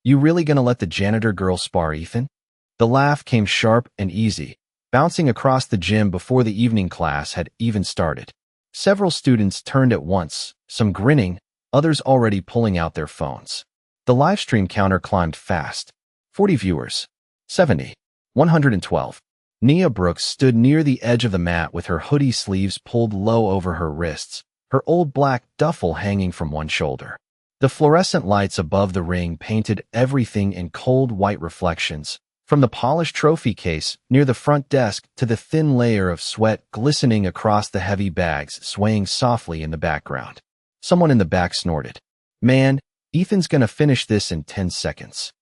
You really gonna let the janitor girl spar Ethan? The laugh came sharp and easy, bouncing across the gym before the evening class had even started. Several students turned at once, some grinning, others already pulling out their phones. The livestream counter climbed fast. 40 viewers. 70. 112. Nia Brooks stood near the edge of the mat with her hoodie sleeves pulled low over her wrists, her old black duffel hanging from one shoulder. The fluorescent lights above the ring painted everything in cold white reflections, from the polished trophy case near the front desk to the thin layer of sweat glistening across the heavy bags swaying softly in the background. Someone in the back snorted. Man, Ethan's gonna finish this in 10 seconds.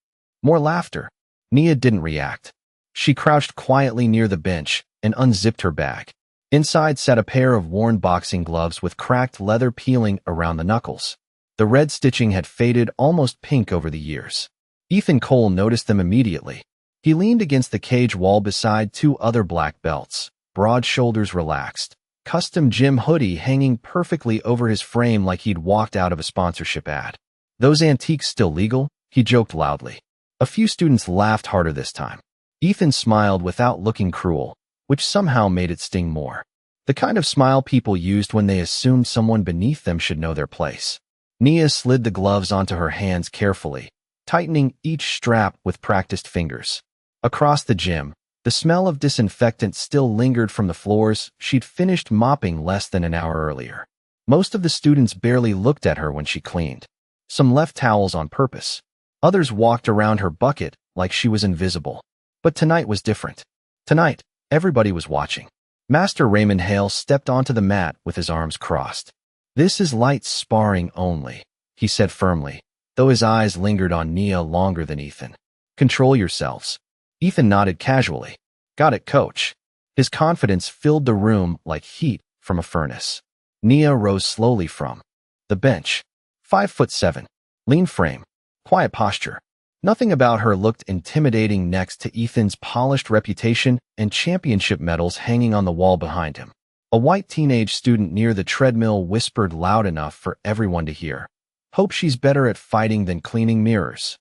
More laughter. Nia didn't react. She crouched quietly near the bench and unzipped her bag. Inside sat a pair of worn boxing gloves with cracked leather peeling around the knuckles. The red stitching had faded almost pink over the years. Ethan Cole noticed them immediately. He leaned against the cage wall beside two other black belts, broad shoulders relaxed, custom gym hoodie hanging perfectly over his frame like he'd walked out of a sponsorship ad. Those antiques still legal? He joked loudly. A few students laughed harder this time. Ethan smiled without looking cruel, which somehow made it sting more. The kind of smile people used when they assumed someone beneath them should know their place. Nia slid the gloves onto her hands carefully, tightening each strap with practiced fingers. Across the gym, the smell of disinfectant still lingered from the floors she'd finished mopping less than an hour earlier. Most of the students barely looked at her when she cleaned. Some left towels on purpose. Others walked around her bucket like she was invisible. But tonight was different. Tonight, everybody was watching. Master Raymond Hale stepped onto the mat with his arms crossed. "This is light sparring only," he said firmly, though his eyes lingered on Nia longer than Ethan. "Control yourselves." Ethan nodded casually. "Got it, coach." His confidence filled the room like heat from a furnace. Nia rose slowly from the bench. 5'7", lean frame, quiet posture. Nothing about her looked intimidating next to Ethan's polished reputation and championship medals hanging on the wall behind him. A white teenage student near the treadmill whispered loud enough for everyone to hear. "Hope she's better at fighting than cleaning mirrors."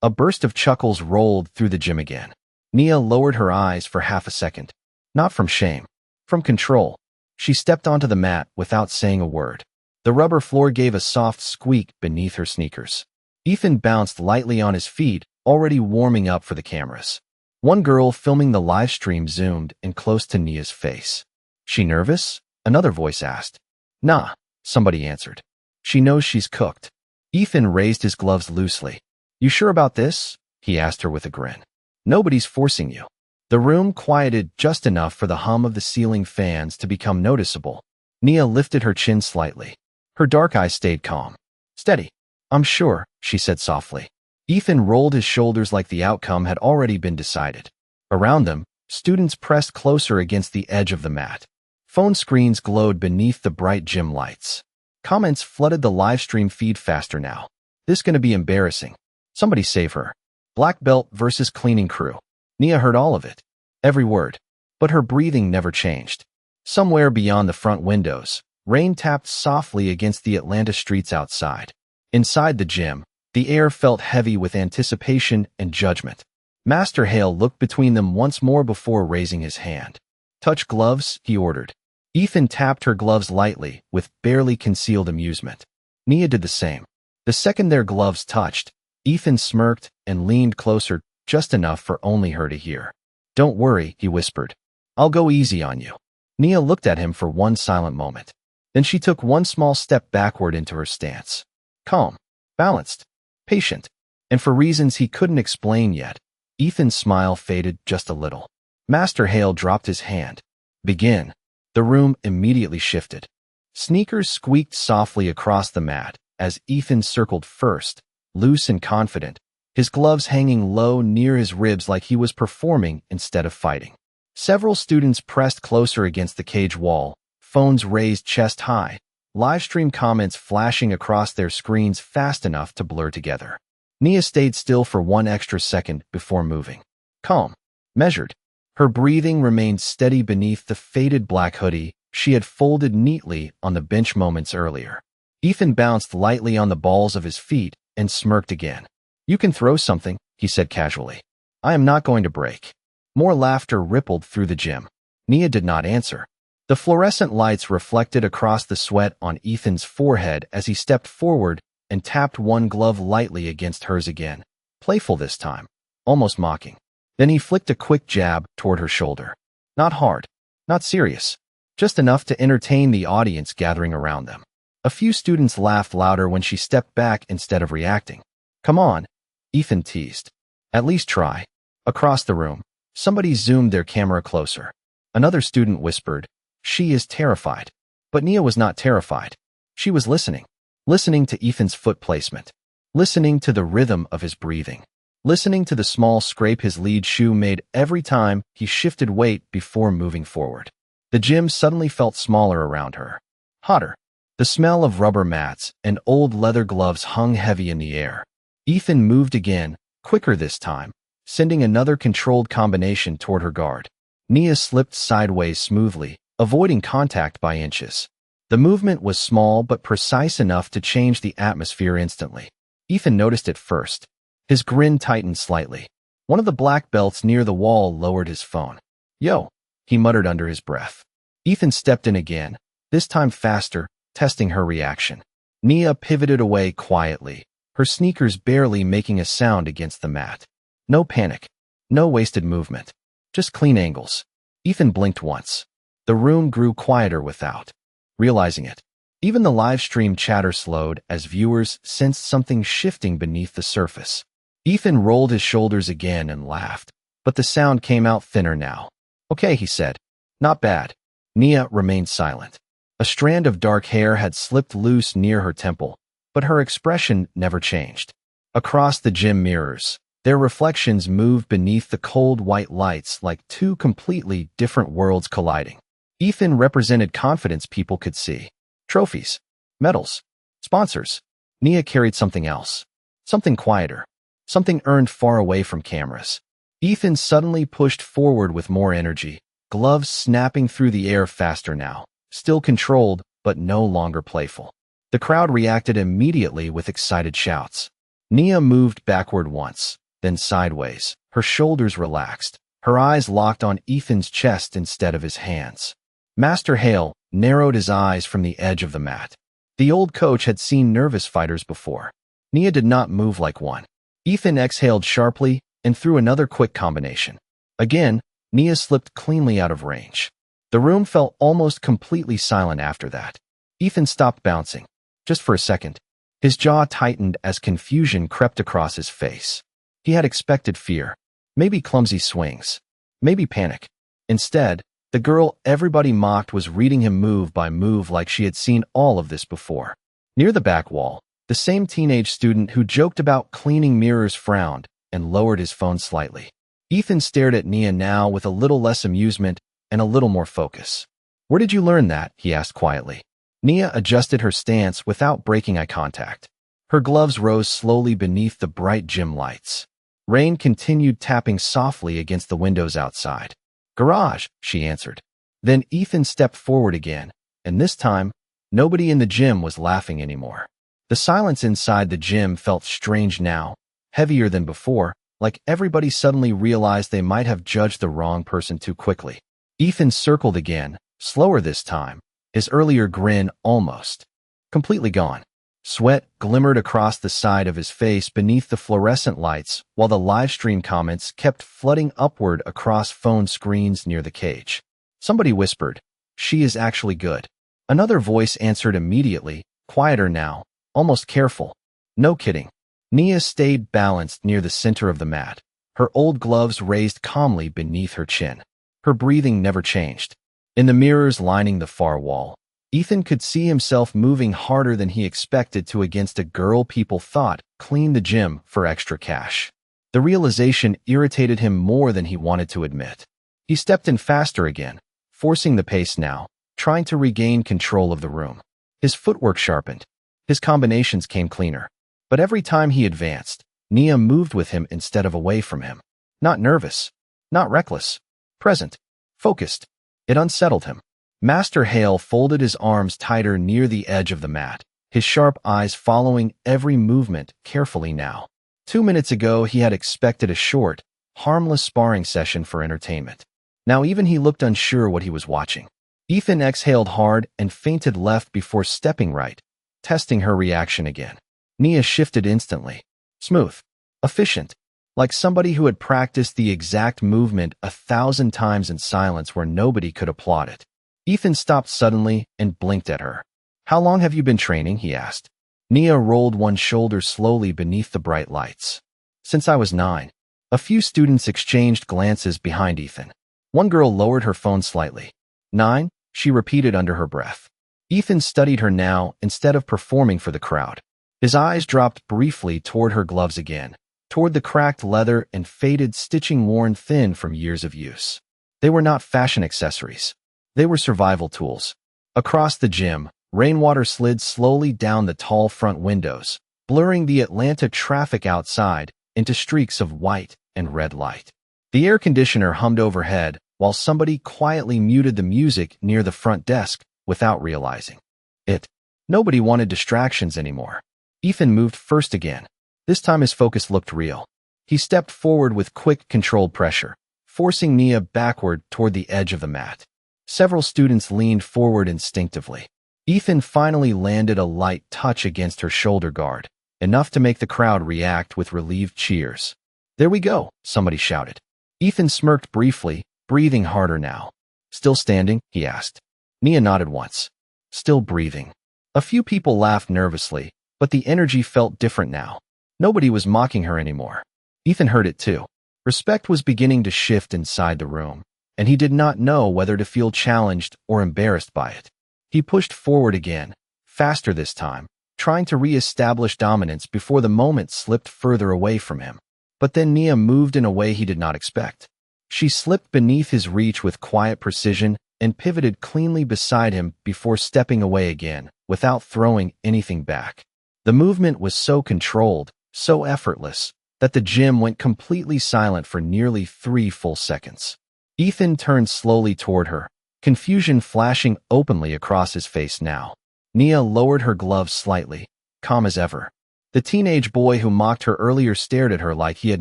A burst of chuckles rolled through the gym again. Nia lowered her eyes for half a second. Not from shame, from control. She stepped onto the mat without saying a word. The rubber floor gave a soft squeak beneath her sneakers. Ethan bounced lightly on his feet, already warming up for the cameras. One girl filming the live stream zoomed in close to Nia's face. "She nervous?" another voice asked. "Nah," somebody answered. "She knows she's cooked." Ethan raised his gloves loosely. "You sure about this?" he asked her with a grin. "Nobody's forcing you." The room quieted just enough for the hum of the ceiling fans to become noticeable. Nia lifted her chin slightly. Her dark eyes stayed calm. "Steady. I'm sure," she said softly. Ethan rolled his shoulders like the outcome had already been decided. Around them, students pressed closer against the edge of the mat. Phone screens glowed beneath the bright gym lights. Comments flooded the live stream feed faster now. "This gonna be embarrassing. Somebody save her. Black belt versus cleaning crew." Nia heard all of it. Every word. But her breathing never changed. Somewhere beyond the front windows, rain tapped softly against the Atlanta streets outside. Inside the gym, the air felt heavy with anticipation and judgment. Master Hale looked between them once more before raising his hand. "Touch gloves," he ordered. Ethan tapped her gloves lightly, with barely concealed amusement. Nia did the same. The second their gloves touched, Ethan smirked and leaned closer, just enough for only her to hear. "Don't worry," he whispered. "I'll go easy on you." Nia looked at him for one silent moment. Then she took one small step backward into her stance. Calm, balanced, patient, and for reasons he couldn't explain yet, Ethan's smile faded just a little. Master Hale dropped his hand. "Begin." The room immediately shifted. Sneakers squeaked softly across the mat as Ethan circled first, loose and confident, his gloves hanging low near his ribs like he was performing instead of fighting. Several students pressed closer against the cage wall, phones raised chest high, livestream comments flashing across their screens fast enough to blur together. Nia stayed still for one extra second before moving. Calm, measured. Her breathing remained steady beneath the faded black hoodie she had folded neatly on the bench moments earlier. Ethan bounced lightly on the balls of his feet and smirked again. You can throw something, he said casually. I am not going to break. More laughter rippled through the gym. Nia did not answer. The fluorescent lights reflected across the sweat on Ethan's forehead as he stepped forward and tapped one glove lightly against hers again, playful this time, almost mocking. Then he flicked a quick jab toward her shoulder. Not hard, not serious, just enough to entertain the audience gathering around them. A few students laughed louder when she stepped back instead of reacting. Come on, Ethan teased. At least try. Across the room, somebody zoomed their camera closer. Another student whispered, she is terrified. But Nia was not terrified. She was listening. Listening to Ethan's foot placement. Listening to the rhythm of his breathing. Listening to the small scrape his lead shoe made every time he shifted weight before moving forward. The gym suddenly felt smaller around her. Hotter. The smell of rubber mats and old leather gloves hung heavy in the air. Ethan moved again, quicker this time, sending another controlled combination toward her guard. Nia slipped sideways smoothly, avoiding contact by inches. The movement was small but precise enough to change the atmosphere instantly. Ethan noticed it first. His grin tightened slightly. One of the black belts near the wall lowered his phone. Yo, he muttered under his breath. Ethan stepped in again, this time faster, testing her reaction. Nia pivoted away quietly, her sneakers barely making a sound against the mat. No panic. No wasted movement. Just clean angles. Ethan blinked once. The room grew quieter without realizing it. Even the live stream chatter slowed as viewers sensed something shifting beneath the surface. Ethan rolled his shoulders again and laughed, but the sound came out thinner now. Okay, he said. Not bad. Nia remained silent. A strand of dark hair had slipped loose near her temple, but her expression never changed. Across the gym mirrors, their reflections moved beneath the cold white lights like two completely different worlds colliding. Ethan represented confidence people could see. Trophies, medals, sponsors. Nia carried something else. Something quieter. Something earned far away from cameras. Ethan suddenly pushed forward with more energy, gloves snapping through the air faster now, still controlled but no longer playful. The crowd reacted immediately with excited shouts. Nia moved backward once, then sideways, her shoulders relaxed, her eyes locked on Ethan's chest instead of his hands. Master Hale narrowed his eyes from the edge of the mat. The old coach had seen nervous fighters before. Nia did not move like one. Ethan exhaled sharply and threw another quick combination. Again, Nia slipped cleanly out of range. The room felt almost completely silent after that. Ethan stopped bouncing, just for a second. His jaw tightened as confusion crept across his face. He had expected fear, maybe clumsy swings, maybe panic. Instead, the girl everybody mocked was reading him move by move like she had seen all of this before. Near the back wall, the same teenage student who joked about cleaning mirrors frowned and lowered his phone slightly. Ethan stared at Nia now with a little less amusement and a little more focus. Where did you learn that? He asked quietly. Nia adjusted her stance without breaking eye contact. Her gloves rose slowly beneath the bright gym lights. Rain continued tapping softly against the windows outside. Garage, she answered. Then Ethan stepped forward again, and this time, nobody in the gym was laughing anymore. The silence inside the gym felt strange now, heavier than before, like everybody suddenly realized they might have judged the wrong person too quickly. Ethan circled again, slower this time, his earlier grin almost completely gone. Sweat glimmered across the side of his face beneath the fluorescent lights, while the livestream comments kept flooding upward across phone screens near the cage. Somebody whispered, "She is actually good." Another voice answered immediately, quieter now, almost careful. No kidding. Nia stayed balanced near the center of the mat, her old gloves raised calmly beneath her chin. Her breathing never changed. In the mirrors lining the far wall, Ethan could see himself moving harder than he expected to against a girl people thought cleaned the gym for extra cash. The realization irritated him more than he wanted to admit. He stepped in faster again, forcing the pace now, trying to regain control of the room. His footwork sharpened. His combinations came cleaner. But every time he advanced, Nia moved with him instead of away from him. Not nervous, not reckless, present, focused. It unsettled him. Master Hale folded his arms tighter near the edge of the mat, his sharp eyes following every movement carefully now. 2 minutes ago, he had expected a short, harmless sparring session for entertainment. Now even he looked unsure what he was watching. Ethan exhaled hard and feinted left before stepping right, testing her reaction again. Nia shifted instantly. Smooth. Efficient. Like somebody who had practiced the exact movement 1,000 times in silence where nobody could applaud it. Ethan stopped suddenly and blinked at her. "How long have you been training?" he asked. Nia rolled one shoulder slowly beneath the bright lights. "Since I was 9. A few students exchanged glances behind Ethan. One girl lowered her phone slightly. 9? She repeated under her breath. Ethan studied her now instead of performing for the crowd. His eyes dropped briefly toward her gloves again, toward the cracked leather and faded stitching worn thin from years of use. They were not fashion accessories. They were survival tools. Across the gym, rainwater slid slowly down the tall front windows, blurring the Atlanta traffic outside into streaks of white and red light. The air conditioner hummed overhead while somebody quietly muted the music near the front desk without realizing it. Nobody wanted distractions anymore. Ethan moved first again. This time his focus looked real. He stepped forward with quick, controlled pressure, forcing Nia backward toward the edge of the mat. Several students leaned forward instinctively. Ethan finally landed a light touch against her shoulder guard, enough to make the crowd react with relieved cheers. "There we go," somebody shouted. Ethan smirked briefly, breathing harder now. "Still standing?" he asked. Nia nodded once. "Still breathing." A few people laughed nervously, but the energy felt different now. Nobody was mocking her anymore. Ethan heard it too. Respect was beginning to shift inside the room, and he did not know whether to feel challenged or embarrassed by it. He pushed forward again, faster this time, trying to re-establish dominance before the moment slipped further away from him. But then Nia moved in a way he did not expect. She slipped beneath his reach with quiet precision and pivoted cleanly beside him before stepping away again, without throwing anything back. The movement was so controlled, so effortless, that the gym went completely silent for nearly 3 full seconds. Ethan turned slowly toward her, confusion flashing openly across his face now. Nia lowered her gloves slightly, calm as ever. The teenage boy who mocked her earlier stared at her like he had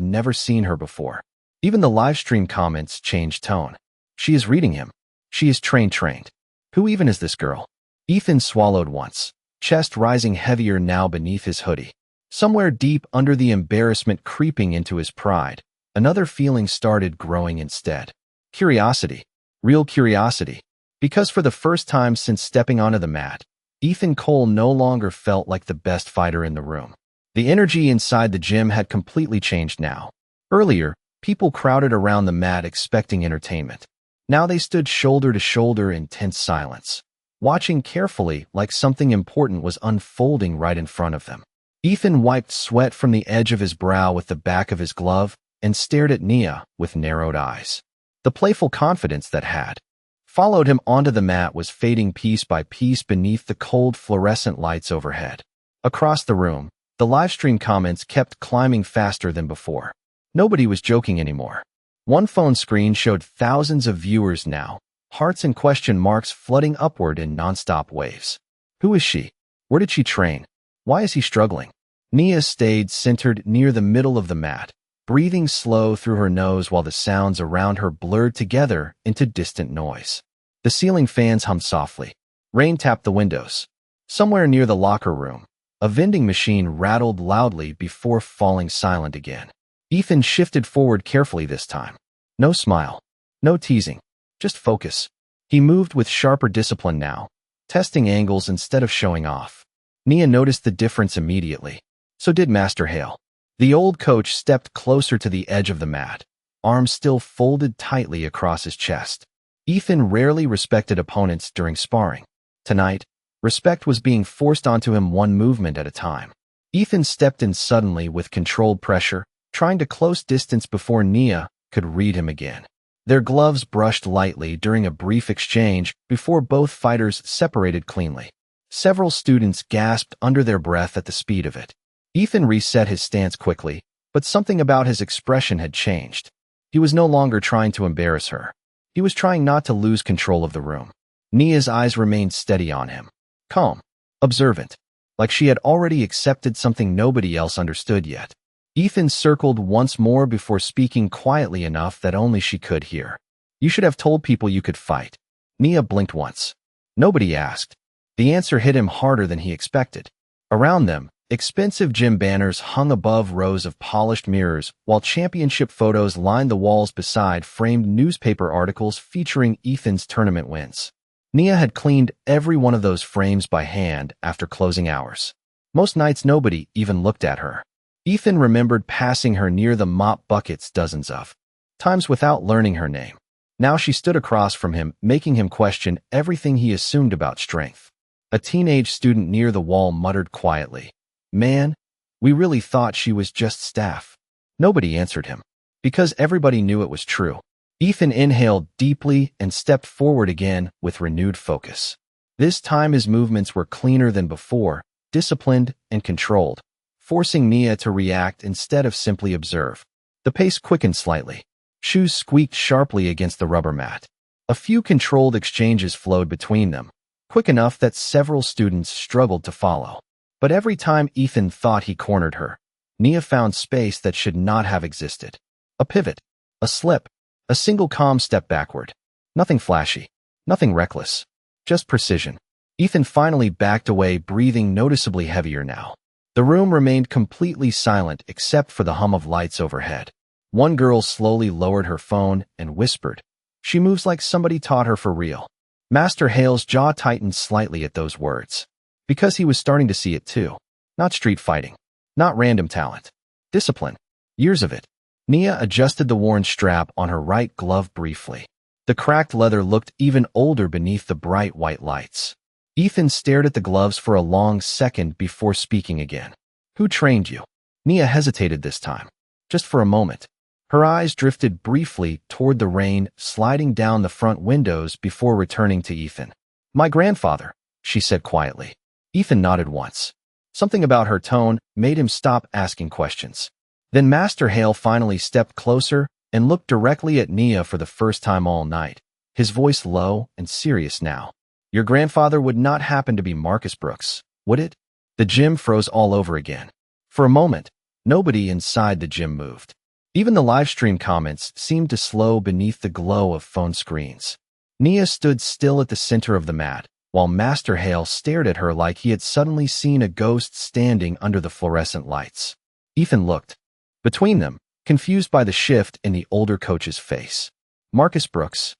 never seen her before. Even the livestream comments changed tone. She is reading him. She is trained. Who even is this girl? Ethan swallowed once, chest rising heavier now beneath his hoodie. Somewhere deep under the embarrassment creeping into his pride, another feeling started growing instead. Curiosity. Real curiosity. Because for the first time since stepping onto the mat, Ethan Cole no longer felt like the best fighter in the room. The energy inside the gym had completely changed now. Earlier, people crowded around the mat expecting entertainment. Now they stood shoulder to shoulder in tense silence, watching carefully like something important was unfolding right in front of them. Ethan wiped sweat from the edge of his brow with the back of his glove and stared at Nia with narrowed eyes. The playful confidence that had followed him onto the mat was fading piece by piece beneath the cold fluorescent lights overhead. Across the room, the livestream comments kept climbing faster than before. Nobody was joking anymore. One phone screen showed thousands of viewers now, hearts and question marks flooding upward in nonstop waves. Who is she? Where did she train? Why is he struggling? Nia stayed centered near the middle of the mat, breathing slow through her nose while the sounds around her blurred together into distant noise. The ceiling fans hummed softly. Rain tapped the windows. Somewhere near the locker room, a vending machine rattled loudly before falling silent again. Ethan shifted forward carefully this time. No smile. No teasing. Just focus. He moved with sharper discipline now, testing angles instead of showing off. Nia noticed the difference immediately. So did Master Hale. The old coach stepped closer to the edge of the mat, arms still folded tightly across his chest. Ethan rarely respected opponents during sparring. Tonight, respect was being forced onto him one movement at a time. Ethan stepped in suddenly with controlled pressure, trying to close distance before Nia could read him again. Their gloves brushed lightly during a brief exchange before both fighters separated cleanly. Several students gasped under their breath at the speed of it. Ethan reset his stance quickly, but something about his expression had changed. He was no longer trying to embarrass her. He was trying not to lose control of the room. Nia's eyes remained steady on him, calm, observant, like she had already accepted something nobody else understood yet. Ethan circled once more before speaking quietly enough that only she could hear. You should have told people you could fight. Nia blinked once. Nobody asked. The answer hit him harder than he expected. Around them, expensive gym banners hung above rows of polished mirrors, while championship photos lined the walls beside framed newspaper articles featuring Ethan's tournament wins. Nia had cleaned every one of those frames by hand after closing hours. Most nights nobody even looked at her. Ethan remembered passing her near the mop buckets dozens of times without learning her name. Now she stood across from him, making him question everything he assumed about strength. A teenage student near the wall muttered quietly, "Man, we really thought she was just staff." Nobody answered him, because everybody knew it was true. Ethan inhaled deeply and stepped forward again with renewed focus. This time his movements were cleaner than before, disciplined and controlled, forcing Nia to react instead of simply observe. The pace quickened slightly. Shoes squeaked sharply against the rubber mat. A few controlled exchanges flowed between them, quick enough that several students struggled to follow. But every time Ethan thought he cornered her, Nia found space that should not have existed. A pivot, a slip, a single calm step backward. Nothing flashy, nothing reckless, just precision. Ethan finally backed away, breathing noticeably heavier now. The room remained completely silent except for the hum of lights overhead. One girl slowly lowered her phone and whispered, "She moves like somebody taught her for real." Master Hale's jaw tightened slightly at those words, because he was starting to see it too. Not street fighting, not random talent. Discipline. Years of it. Nia adjusted the worn strap on her right glove briefly. The cracked leather looked even older beneath the bright white lights. Ethan stared at the gloves for a long second before speaking again. "Who trained you?" Nia hesitated this time, just for a moment. Her eyes drifted briefly toward the rain sliding down the front windows before returning to Ethan. "My grandfather," she said quietly. Ethan nodded once. Something about her tone made him stop asking questions. Then Master Hale finally stepped closer and looked directly at Nia for the first time all night, his voice low and serious now. "Your grandfather would not happen to be Marcus Brooks, would it?" The gym froze all over again. For a moment, nobody inside the gym moved. Even the livestream comments seemed to slow beneath the glow of phone screens. Nia stood still at the center of the mat, while Master Hale stared at her like he had suddenly seen a ghost standing under the fluorescent lights. Ethan looked. Between them, confused by the shift in the older coach's face. "Marcus Brooks,"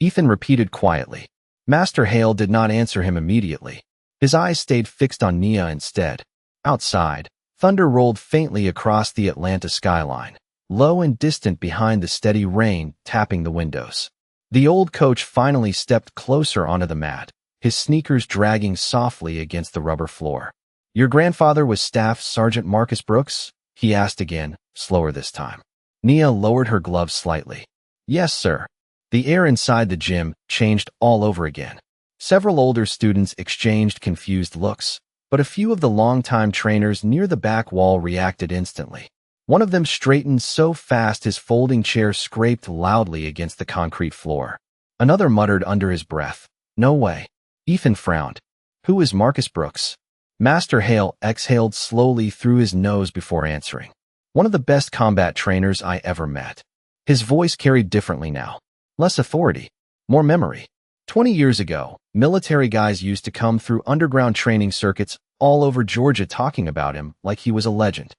Ethan repeated quietly. Master Hale did not answer him immediately. His eyes stayed fixed on Nia instead. Outside, thunder rolled faintly across the Atlanta skyline, low and distant behind the steady rain tapping the windows. The old coach finally stepped closer onto the mat, his sneakers dragging softly against the rubber floor. "Your grandfather was Staff Sergeant Marcus Brooks?" he asked again, slower this time. Nia lowered her gloves slightly. "Yes, sir." The air inside the gym changed all over again. Several older students exchanged confused looks, but a few of the longtime trainers near the back wall reacted instantly. One of them straightened so fast his folding chair scraped loudly against the concrete floor. Another muttered under his breath, "No way." Ethan frowned. "Who is Marcus Brooks?" Master Hale exhaled slowly through his nose before answering. "One of the best combat trainers I ever met." His voice carried differently now. Less authority, more memory. 20 years ago, military guys used to come through underground training circuits all over Georgia talking about him like he was a legend.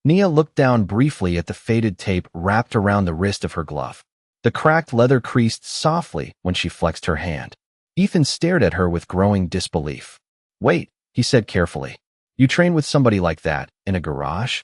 Nia looked down briefly at the faded tape wrapped around the wrist of her glove. The cracked leather creased softly when she flexed her hand. Ethan stared at her with growing disbelief. "Wait," he said carefully. "You train with somebody like that in a garage?"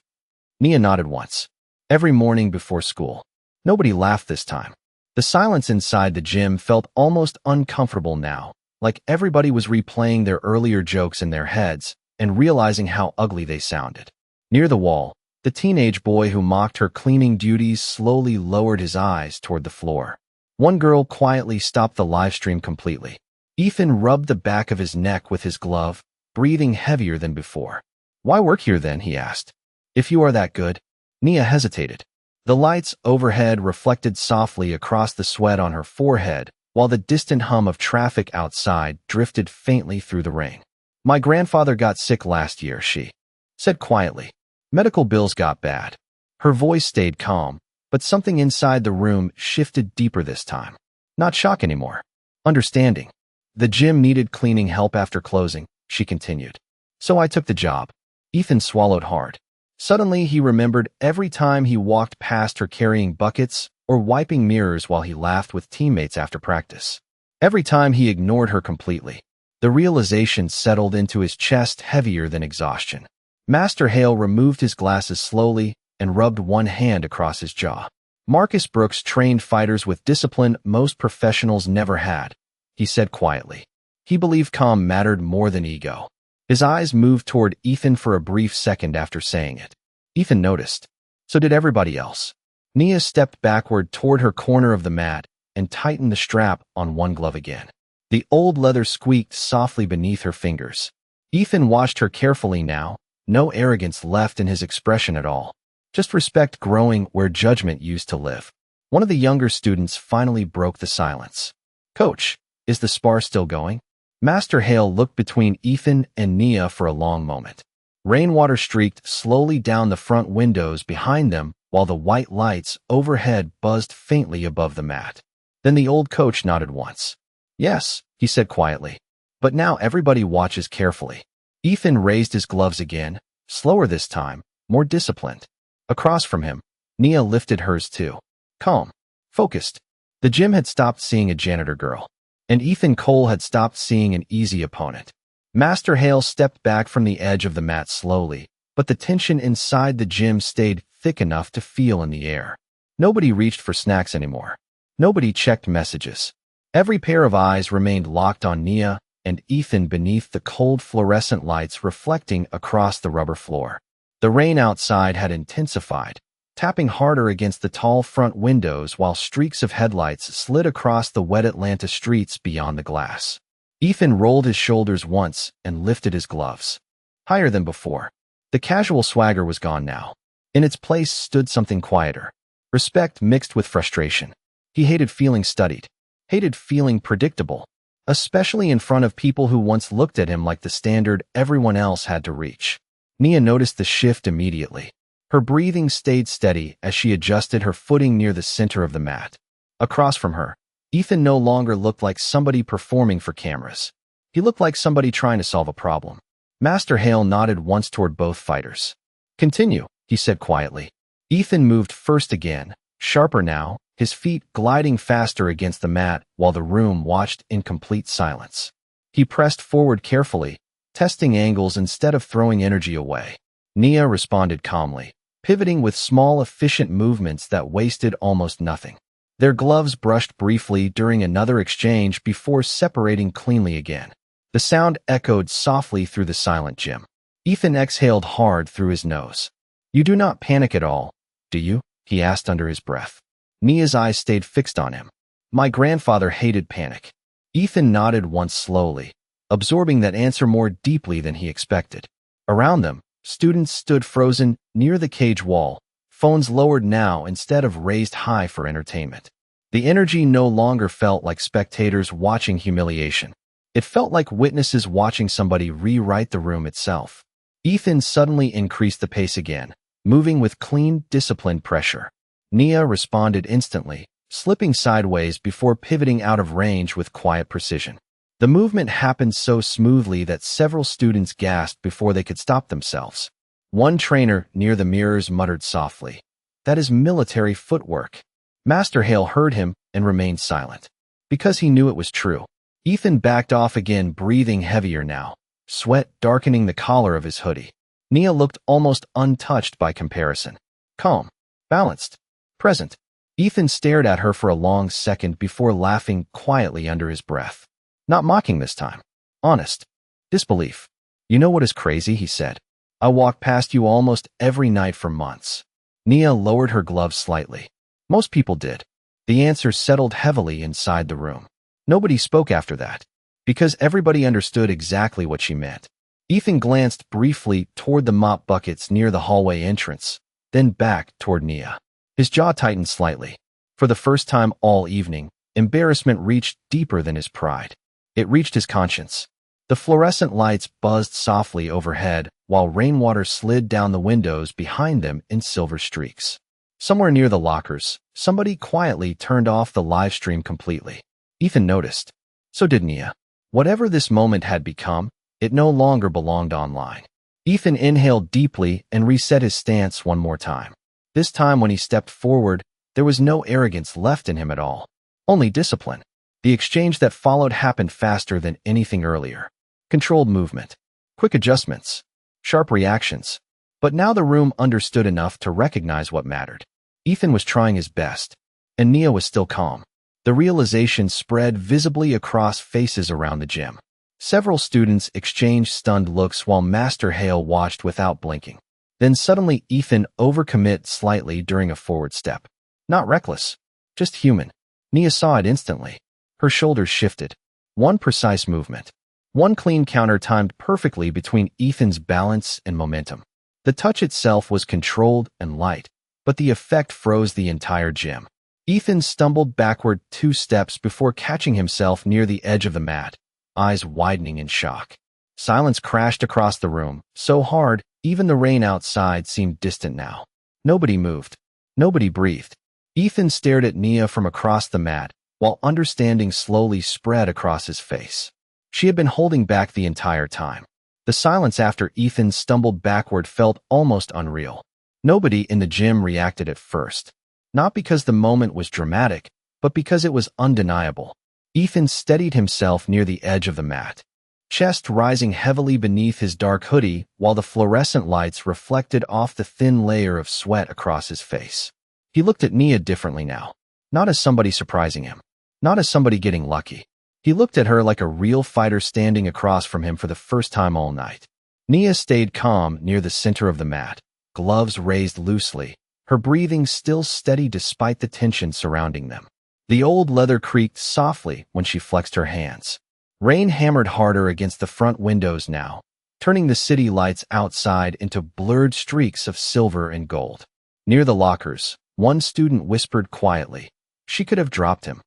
Nia nodded once. "Every morning before school." Nobody laughed this time. The silence inside the gym felt almost uncomfortable now, like everybody was replaying their earlier jokes in their heads and realizing how ugly they sounded. Near the wall, the teenage boy who mocked her cleaning duties slowly lowered his eyes toward the floor. One girl quietly stopped the livestream completely. Ethan rubbed the back of his neck with his glove, breathing heavier than before. "Why work here then?" he asked. "If you are that good." Nia hesitated. The lights overhead reflected softly across the sweat on her forehead, while the distant hum of traffic outside drifted faintly through the rain. "My grandfather got sick last year," she said quietly. "Medical bills got bad. Her voice stayed calm, but something inside the room shifted deeper this time. Not shock anymore. Understanding. The gym needed cleaning help after closing, she continued. So I took the job. Ethan swallowed hard. Suddenly, he remembered every time he walked past her carrying buckets or wiping mirrors while he laughed with teammates after practice. Every time he ignored her completely. The realization settled into his chest heavier than exhaustion. Master Hale removed his glasses slowly and rubbed one hand across his jaw. Marcus Brooks trained fighters with discipline most professionals never had, he said quietly. He believed calm mattered more than ego. His eyes moved toward Ethan for a brief second after saying it. Ethan noticed. So did everybody else. Nia stepped backward toward her corner of the mat and tightened the strap on one glove again. The old leather squeaked softly beneath her fingers. Ethan watched her carefully now, no arrogance left in his expression at all. Just respect growing where judgment used to live. One of the younger students finally broke the silence. Coach, is the spar still going? Master Hale looked between Ethan and Nia for a long moment. Rainwater streaked slowly down the front windows behind them while the white lights overhead buzzed faintly above the mat. Then the old coach nodded once. Yes, he said quietly. But now everybody watches carefully. Ethan raised his gloves again, slower this time, more disciplined. Across from him, Nia lifted hers too. Calm. Focused. The gym had stopped seeing a janitor girl. And Ethan Cole had stopped seeing an easy opponent. Master Hale stepped back from the edge of the mat slowly, but the tension inside the gym stayed thick enough to feel in the air. Nobody reached for snacks anymore. Nobody checked messages. Every pair of eyes remained locked on Nia and Ethan beneath the cold fluorescent lights reflecting across the rubber floor. The rain outside had intensified, tapping harder against the tall front windows while streaks of headlights slid across the wet Atlanta streets beyond the glass. Ethan rolled his shoulders once and lifted his gloves. Higher than before. The casual swagger was gone now. In its place stood something quieter. Respect mixed with frustration. He hated feeling studied. Hated feeling predictable. Especially in front of people who once looked at him like the standard everyone else had to reach. Nia noticed the shift immediately. Her breathing stayed steady as she adjusted her footing near the center of the mat. Across from her, Ethan no longer looked like somebody performing for cameras. He looked like somebody trying to solve a problem. Master Hale nodded once toward both fighters. Continue, he said quietly. Ethan moved first again, sharper now, his feet gliding faster against the mat while the room watched in complete silence. He pressed forward carefully, testing angles instead of throwing energy away. Nia responded calmly, pivoting with small efficient movements that wasted almost nothing. Their gloves brushed briefly during another exchange before separating cleanly again. The sound echoed softly through the silent gym. Ethan exhaled hard through his nose. You do not panic at all, do you? He asked under his breath. Nia's eyes stayed fixed on him. My grandfather hated panic. Ethan nodded once slowly, absorbing that answer more deeply than he expected. Around them, students stood frozen near the cage wall, phones lowered now instead of raised high for entertainment. The energy no longer felt like spectators watching humiliation. It felt like witnesses watching somebody rewrite the room itself. Ethan suddenly increased the pace again, moving with clean, disciplined pressure. Nia responded instantly, slipping sideways before pivoting out of range with quiet precision. The movement happened so smoothly that several students gasped before they could stop themselves. One trainer near the mirrors muttered softly, "That is military footwork." Master Hale heard him and remained silent. Because he knew it was true. Ethan backed off again, breathing heavier now, sweat darkening the collar of his hoodie. Nia looked almost untouched by comparison. Calm, balanced, present. Ethan stared at her for a long second before laughing quietly under his breath. Not mocking this time. Honest. Disbelief. You know what is crazy, he said. I walked past you almost every night for months. Nia lowered her gloves slightly. Most people did. The answer settled heavily inside the room. Nobody spoke after that, because everybody understood exactly what she meant. Ethan glanced briefly toward the mop buckets near the hallway entrance, then back toward Nia. His jaw tightened slightly. For the first time all evening, embarrassment reached deeper than his pride. It reached his conscience. The fluorescent lights buzzed softly overhead while rainwater slid down the windows behind them in silver streaks. Somewhere near the lockers, somebody quietly turned off the live stream completely. Ethan noticed. So did Nia. Whatever this moment had become, it no longer belonged online. Ethan inhaled deeply and reset his stance one more time. This time when he stepped forward, there was no arrogance left in him at all. Only discipline. The exchange that followed happened faster than anything earlier. Controlled movement. Quick adjustments. Sharp reactions. But now the room understood enough to recognize what mattered. Ethan was trying his best, and Nia was still calm. The realization spread visibly across faces around the gym. Several students exchanged stunned looks while Master Hale watched without blinking. Then suddenly Ethan overcommit slightly during a forward step. Not reckless, just human. Nia saw it instantly. Her shoulders shifted. One precise movement. One clean counter timed perfectly between Ethan's balance and momentum. The touch itself was controlled and light, but the effect froze the entire gym. Ethan stumbled backward 2 steps before catching himself near the edge of the mat, eyes widening in shock. Silence crashed across the room, so hard, even the rain outside seemed distant now. Nobody moved. Nobody breathed. Ethan stared at Nia from across the mat, while understanding slowly spread across his face. She had been holding back the entire time. The silence after Ethan stumbled backward felt almost unreal. Nobody in the gym reacted at first. Not because the moment was dramatic, but because it was undeniable. Ethan steadied himself near the edge of the mat, chest rising heavily beneath his dark hoodie while the fluorescent lights reflected off the thin layer of sweat across his face. He looked at Nia differently now, not as somebody surprising him, not as somebody getting lucky. He looked at her like a real fighter standing across from him for the first time all night. Nia stayed calm near the center of the mat, gloves raised loosely, her breathing still steady despite the tension surrounding them. The old leather creaked softly when she flexed her hands. Rain hammered harder against the front windows now, turning the city lights outside into blurred streaks of silver and gold. Near the lockers, one student whispered quietly, "She could have dropped him."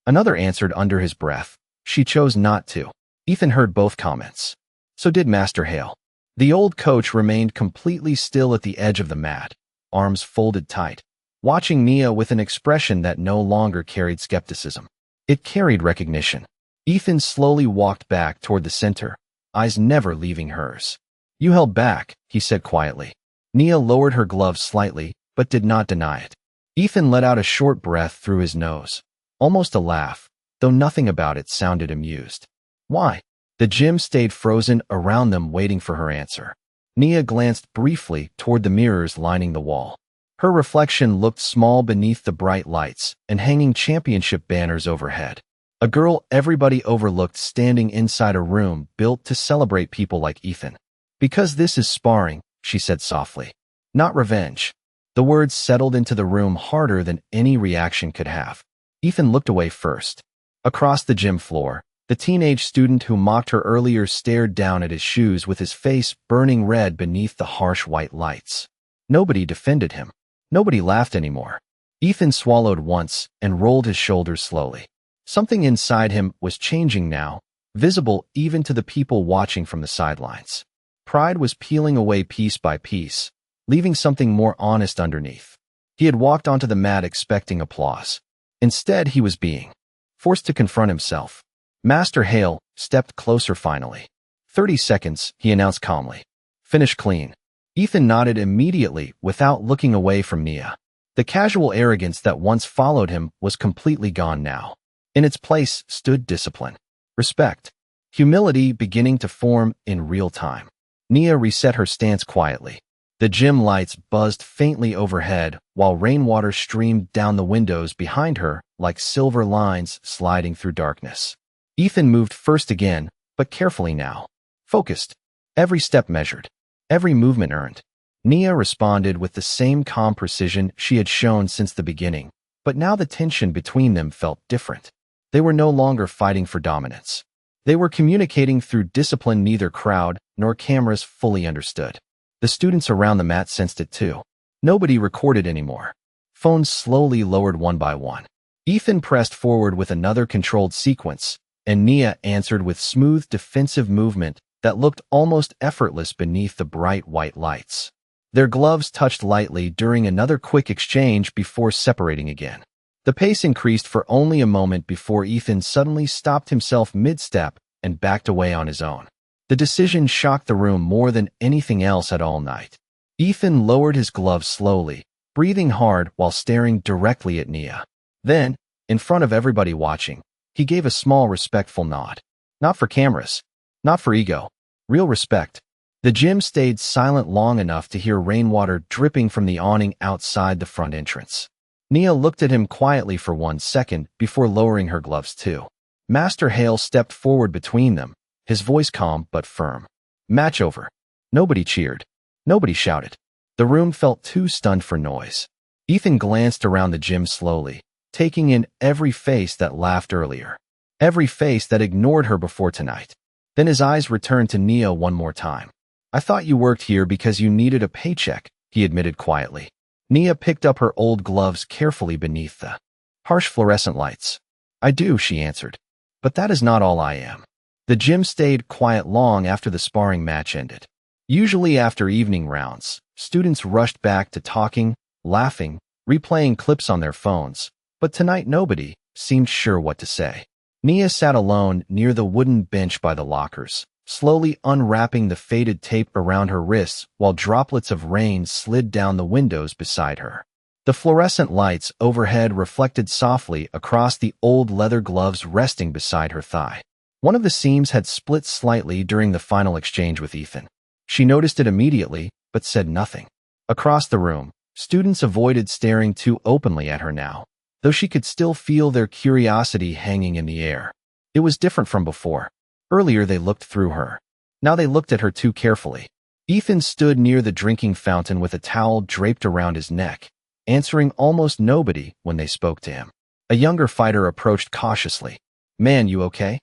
Another answered under his breath, "She chose not to." Ethan heard both comments. So did Master Hale. The old coach remained completely still at the edge of the mat, arms folded tight, watching Nia with an expression that no longer carried skepticism. It carried recognition. Ethan slowly walked back toward the center, eyes never leaving hers. "You held back," he said quietly. Nia lowered her gloves slightly, but did not deny it. Ethan let out a short breath through his nose, almost a laugh, though nothing about it sounded amused. Why? The gym stayed frozen around them waiting for her answer. Nia glanced briefly toward the mirrors lining the wall. Her reflection looked small beneath the bright lights and hanging championship banners overhead. A girl everybody overlooked standing inside a room built to celebrate people like Ethan. "Because this is sparring," she said softly. "Not revenge." The words settled into the room harder than any reaction could have. Ethan looked away first. Across the gym floor, the teenage student who mocked her earlier stared down at his shoes with his face burning red beneath the harsh white lights. Nobody defended him. Nobody laughed anymore. Ethan swallowed once and rolled his shoulders slowly. Something inside him was changing now, visible even to the people watching from the sidelines. Pride was peeling away piece by piece, leaving something more honest underneath. He had walked onto the mat expecting applause. Instead, he was being forced to confront himself. Master Hale stepped closer finally. 30 seconds, he announced calmly. "Finish clean." Ethan nodded immediately without looking away from Nia. The casual arrogance that once followed him was completely gone now. In its place stood discipline, respect, humility beginning to form in real time. Nia reset her stance quietly. The gym lights buzzed faintly overhead while rainwater streamed down the windows behind her like silver lines sliding through darkness. Ethan moved first again, but carefully now. Focused. Every step measured. Every movement earned. Nia responded with the same calm precision she had shown since the beginning, but now the tension between them felt different. They were no longer fighting for dominance. They were communicating through discipline neither crowd nor cameras fully understood. The students around the mat sensed it too. Nobody recorded anymore. Phones slowly lowered one by one. Ethan pressed forward with another controlled sequence, and Nia answered with smooth defensive movement that looked almost effortless beneath the bright white lights. Their gloves touched lightly during another quick exchange before separating again. The pace increased for only a moment before Ethan suddenly stopped himself mid-step and backed away on his own. The decision shocked the room more than anything else at all night. Ethan lowered his gloves slowly, breathing hard while staring directly at Nia. Then, in front of everybody watching, he gave a small respectful nod. Not for cameras, not for ego, real respect. The gym stayed silent long enough to hear rainwater dripping from the awning outside the front entrance. Nia looked at him quietly for 1 second before lowering her gloves too. Master Hale stepped forward between them, his voice calm but firm. Match over. Nobody cheered. Nobody shouted. The room felt too stunned for noise. Ethan glanced around the gym slowly, taking in every face that laughed earlier, every face that ignored her before tonight. Then his eyes returned to Nia one more time. I thought you worked here because you needed a paycheck, he admitted quietly. Nia picked up her old gloves carefully beneath the harsh fluorescent lights. I do, she answered. But that is not all I am. The gym stayed quiet long after the sparring match ended. Usually after evening rounds, students rushed back to talking, laughing, replaying clips on their phones, but tonight nobody seemed sure what to say. Nia sat alone near the wooden bench by the lockers, slowly unwrapping the faded tape around her wrists while droplets of rain slid down the windows beside her. The fluorescent lights overhead reflected softly across the old leather gloves resting beside her thigh. One of the seams had split slightly during the final exchange with Ethan. She noticed it immediately, but said nothing. Across the room, students avoided staring too openly at her now, though she could still feel their curiosity hanging in the air. It was different from before. Earlier they looked through her. Now they looked at her too carefully. Ethan stood near the drinking fountain with a towel draped around his neck, answering almost nobody when they spoke to him. A younger fighter approached cautiously. Man, you okay?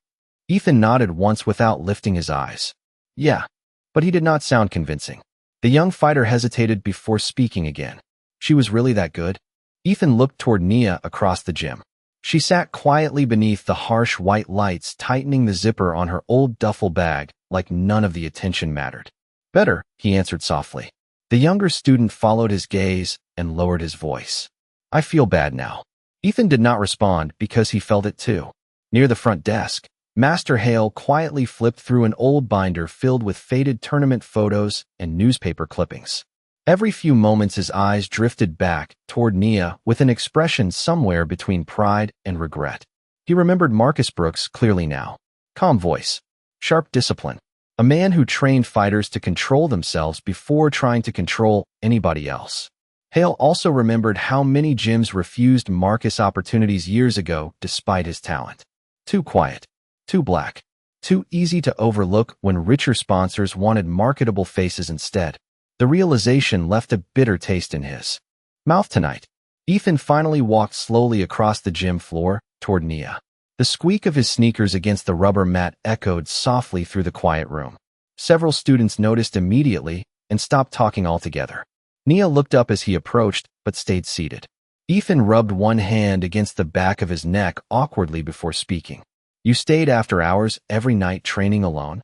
Ethan nodded once without lifting his eyes. Yeah, but he did not sound convincing. The young fighter hesitated before speaking again. She was really that good? Ethan looked toward Nia across the gym. She sat quietly beneath the harsh white lights, tightening the zipper on her old duffel bag like none of the attention mattered. Better, he answered softly. The younger student followed his gaze and lowered his voice. I feel bad now. Ethan did not respond because he felt it too. Near the front desk, Master Hale quietly flipped through an old binder filled with faded tournament photos and newspaper clippings. Every few moments his eyes drifted back toward Nia with an expression somewhere between pride and regret. He remembered Marcus Brooks clearly now. Calm voice. Sharp discipline. A man who trained fighters to control themselves before trying to control anybody else. Hale also remembered how many gyms refused Marcus opportunities years ago despite his talent. Too quiet. Too black. Too easy to overlook when richer sponsors wanted marketable faces instead. The realization left a bitter taste in his mouth tonight. Ethan finally walked slowly across the gym floor toward Nia. The squeak of his sneakers against the rubber mat echoed softly through the quiet room. Several students noticed immediately and stopped talking altogether. Nia looked up as he approached, but stayed seated. Ethan rubbed one hand against the back of his neck awkwardly before speaking. You stayed after hours every night training alone?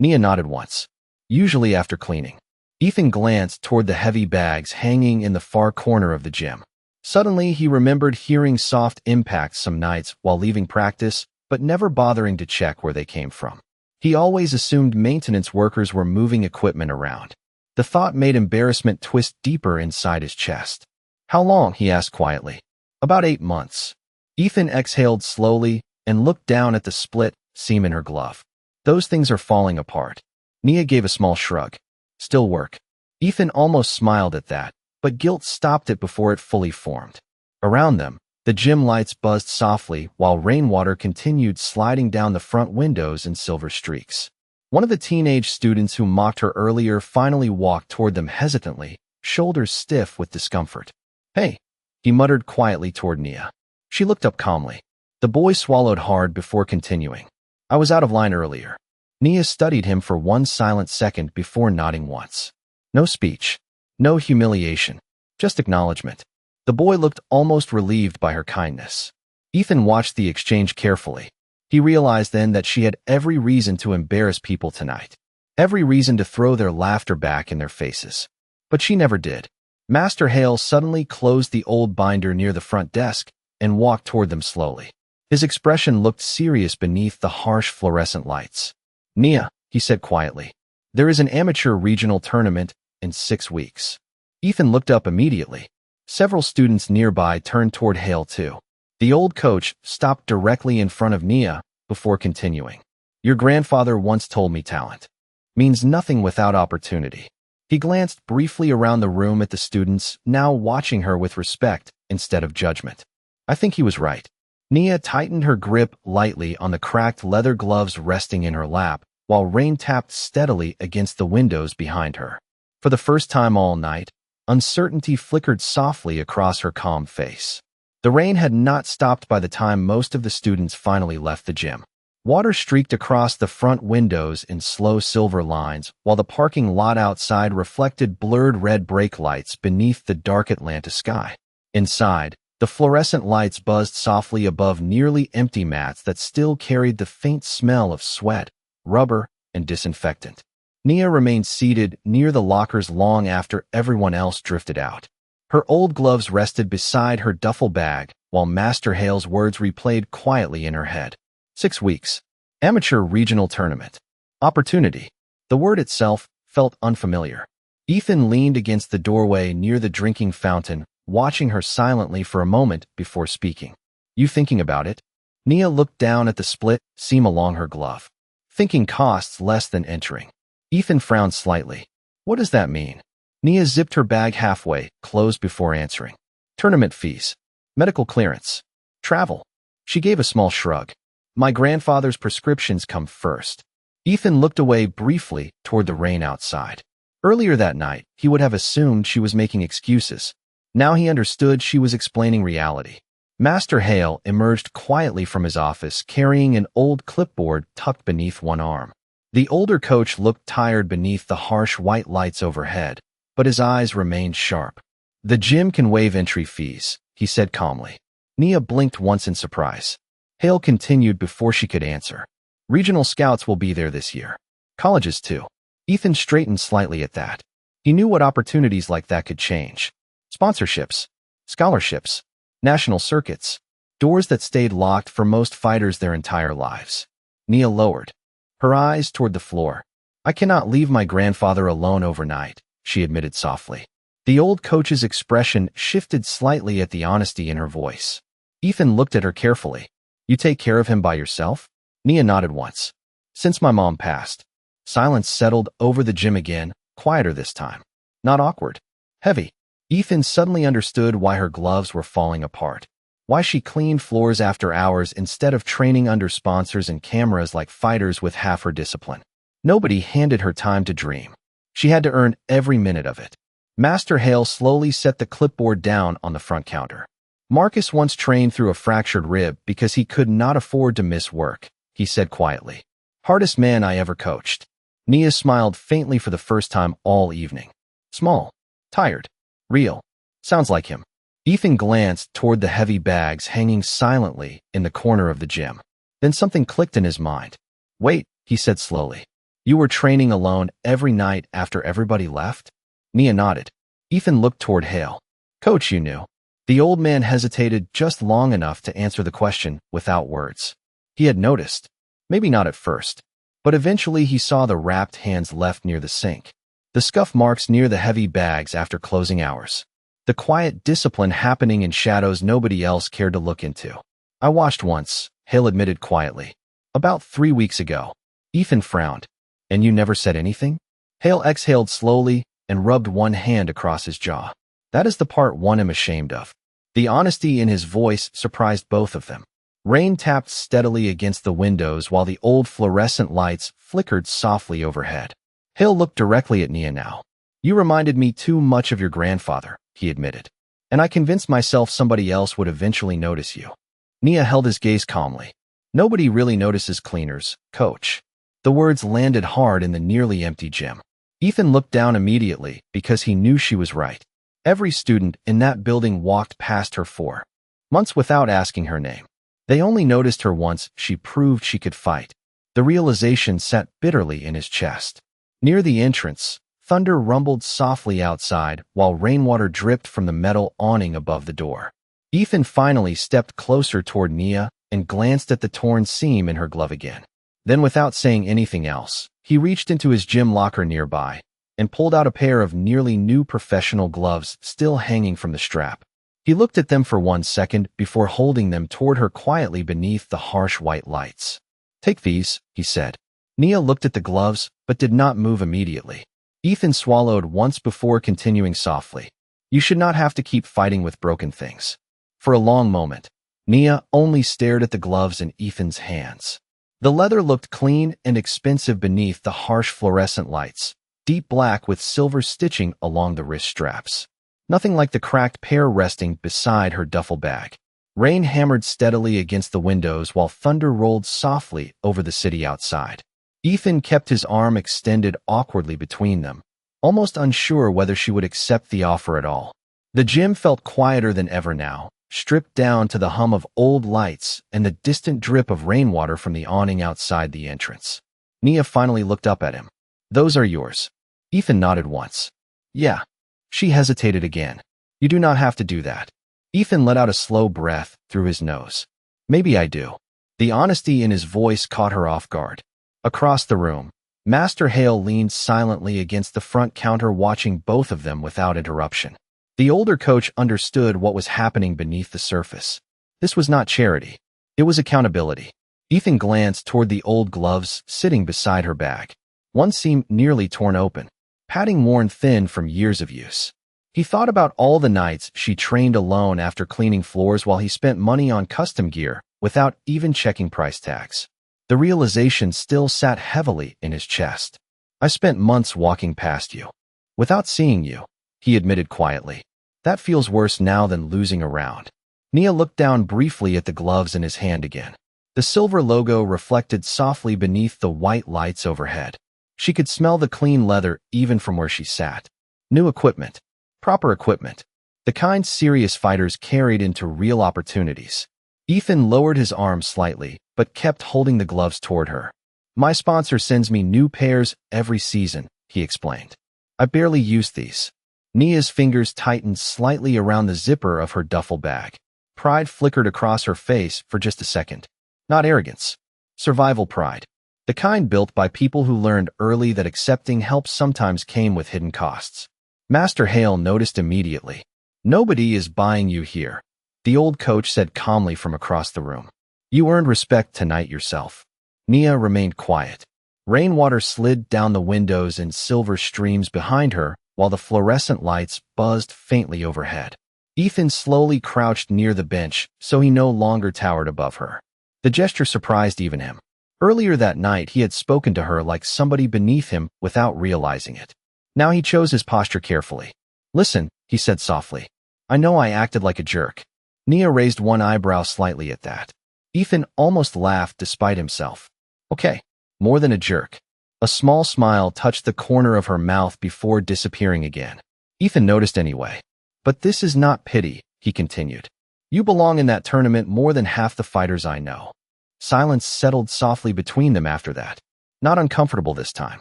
Nia nodded once. Usually after cleaning. Ethan glanced toward the heavy bags hanging in the far corner of the gym. Suddenly, he remembered hearing soft impacts some nights while leaving practice, but never bothering to check where they came from. He always assumed maintenance workers were moving equipment around. The thought made embarrassment twist deeper inside his chest. How long? He asked quietly. About 8 months. Ethan exhaled slowly and looked down at the split seam in her glove. Those things are falling apart. Nia gave a small shrug. Still work. Ethan almost smiled at that, but guilt stopped it before it fully formed. Around them, the gym lights buzzed softly while rainwater continued sliding down the front windows in silver streaks. One of the teenage students who mocked her earlier finally walked toward them hesitantly, shoulders stiff with discomfort. Hey, he muttered quietly toward Nia. She looked up calmly. The boy swallowed hard before continuing. I was out of line earlier. Nia studied him for one silent second before nodding once. No speech. No humiliation. Just acknowledgement. The boy looked almost relieved by her kindness. Ethan watched the exchange carefully. He realized then that she had every reason to embarrass people tonight. Every reason to throw their laughter back in their faces. But she never did. Master Hale suddenly closed the old binder near the front desk and walked toward them slowly. His expression looked serious beneath the harsh fluorescent lights. "Nia," he said quietly, "there is an amateur regional tournament in 6 weeks." Ethan looked up immediately. Several students nearby turned toward Hale too. The old coach stopped directly in front of Nia before continuing. "Your grandfather once told me talent means nothing without opportunity." He glanced briefly around the room at the students, now watching her with respect instead of judgment. "I think he was right." Nia tightened her grip lightly on the cracked leather gloves resting in her lap, while rain tapped steadily against the windows behind her. For the first time all night, uncertainty flickered softly across her calm face. The rain had not stopped by the time most of the students finally left the gym. Water streaked across the front windows in slow silver lines, while the parking lot outside reflected blurred red brake lights beneath the dark Atlanta sky. Inside, the fluorescent lights buzzed softly above nearly empty mats that still carried the faint smell of sweat, rubber, and disinfectant. Nia remained seated near the lockers long after everyone else drifted out. Her old gloves rested beside her duffel bag, while Master Hale's words replayed quietly in her head. 6 weeks. Amateur regional tournament. Opportunity. The word itself felt unfamiliar. Ethan leaned against the doorway near the drinking fountain, watching her silently for a moment before speaking. "You thinking about it?" Nia looked down at the split seam along her glove. "Thinking costs less than entering." Ethan frowned slightly. "What does that mean?" Nia zipped her bag halfway, closed before answering. "Tournament fees. Medical clearance. Travel." She gave a small shrug. "My grandfather's prescriptions come first." Ethan looked away briefly toward the rain outside. Earlier that night, he would have assumed she was making excuses. Now he understood she was explaining reality. Master Hale emerged quietly from his office, carrying an old clipboard tucked beneath one arm. The older coach looked tired beneath the harsh white lights overhead, but his eyes remained sharp. "The gym can waive entry fees," he said calmly. Nia blinked once in surprise. Hale continued before she could answer. "Regional scouts will be there this year. Colleges too." Ethan straightened slightly at that. He knew what opportunities like that could change. Sponsorships, scholarships, national circuits, doors that stayed locked for most fighters their entire lives. Nia lowered her eyes toward the floor. "I cannot leave my grandfather alone overnight," she admitted softly. The old coach's expression shifted slightly at the honesty in her voice. Ethan looked at her carefully. "You take care of him by yourself?" Nia nodded once. "Since my mom passed." Silence settled over the gym again, quieter this time. Not awkward. Heavy. Ethan suddenly understood why her gloves were falling apart. Why she cleaned floors after hours instead of training under sponsors and cameras like fighters with half her discipline. Nobody handed her time to dream. She had to earn every minute of it. Master Hale slowly set the clipboard down on the front counter. "Marcus once trained through a fractured rib because he could not afford to miss work," he said quietly. "Hardest man I ever coached." Nia smiled faintly for the first time all evening. Small. Tired. Real. Sounds like him. Ethan glanced toward the heavy bags hanging silently in the corner of the gym. Then something clicked in his mind. "Wait," he said slowly. "You were training alone every night after everybody left?" Nia nodded. Ethan looked toward Hale. "Coach, you knew." The old man hesitated just long enough to answer the question without words. He had noticed. Maybe not at first. But eventually he saw the wrapped hands left near the sink. The scuff marks near the heavy bags after closing hours. The quiet discipline happening in shadows nobody else cared to look into. "I washed once," Hale admitted quietly. "About 3 weeks ago." Ethan frowned. "And you never said anything?" Hale exhaled slowly and rubbed one hand across his jaw. "That is the part one am ashamed of." The honesty in his voice surprised both of them. Rain tapped steadily against the windows while the old fluorescent lights flickered softly overhead. Hale looked directly at Nia now. "You reminded me too much of your grandfather," he admitted. "And I convinced myself somebody else would eventually notice you." Nia held his gaze calmly. "Nobody really notices cleaners, coach." The words landed hard in the nearly empty gym. Ethan looked down immediately because he knew she was right. Every student in that building walked past her for months without asking her name. They only noticed her once she proved she could fight. The realization sat bitterly in his chest. Near the entrance, thunder rumbled softly outside while rainwater dripped from the metal awning above the door. Ethan finally stepped closer toward Nia and glanced at the torn seam in her glove again. Then, without saying anything else, he reached into his gym locker nearby and pulled out a pair of nearly new professional gloves still hanging from the strap. He looked at them for 1 second before holding them toward her quietly beneath the harsh white lights. "Take these," he said. Nia looked at the gloves but did not move immediately. Ethan swallowed once before continuing softly. "You should not have to keep fighting with broken things." For a long moment, Nia only stared at the gloves in Ethan's hands. The leather looked clean and expensive beneath the harsh fluorescent lights, deep black with silver stitching along the wrist straps. Nothing like the cracked pair resting beside her duffel bag. Rain hammered steadily against the windows while thunder rolled softly over the city outside. Ethan kept his arm extended awkwardly between them, almost unsure whether she would accept the offer at all. The gym felt quieter than ever now, stripped down to the hum of old lights and the distant drip of rainwater from the awning outside the entrance. Nia finally looked up at him. "Those are yours." Ethan nodded once. "Yeah." She hesitated again. "You do not have to do that." Ethan let out a slow breath through his nose. "Maybe I do." The honesty in his voice caught her off guard. Across the room, Master Hale leaned silently against the front counter watching both of them without interruption. The older coach understood what was happening beneath the surface. This was not charity. It was accountability. Ethan glanced toward the old gloves sitting beside her bag. One seemed nearly torn open, padding worn thin from years of use. He thought about all the nights she trained alone after cleaning floors while he spent money on custom gear without even checking price tags. The realization still sat heavily in his chest. "I spent months walking past you, without seeing you," he admitted quietly. "That feels worse now than losing a round." Nia looked down briefly at the gloves in his hand again. The silver logo reflected softly beneath the white lights overhead. She could smell the clean leather even from where she sat. New equipment. Proper equipment. The kind serious fighters carried into real opportunities. Ethan lowered his arm slightly, but kept holding the gloves toward her. "My sponsor sends me new pairs every season," he explained. "I barely use these." Nia's fingers tightened slightly around the zipper of her duffel bag. Pride flickered across her face for just a second. Not arrogance. Survival pride. The kind built by people who learned early that accepting help sometimes came with hidden costs. Master Hale noticed immediately. "Nobody is buying you here," the old coach said calmly from across the room. "You earned respect tonight yourself." Nia remained quiet. Rainwater slid down the windows in silver streams behind her, while the fluorescent lights buzzed faintly overhead. Ethan slowly crouched near the bench, so he no longer towered above her. The gesture surprised even him. Earlier that night, he had spoken to her like somebody beneath him without realizing it. Now he chose his posture carefully. "Listen," he said softly. "I know I acted like a jerk." Nia raised one eyebrow slightly at that. Ethan almost laughed despite himself. "Okay, more than a jerk." A small smile touched the corner of her mouth before disappearing again. Ethan noticed anyway. "But this is not pity," he continued. "You belong in that tournament more than half the fighters I know." Silence settled softly between them after that. Not uncomfortable this time.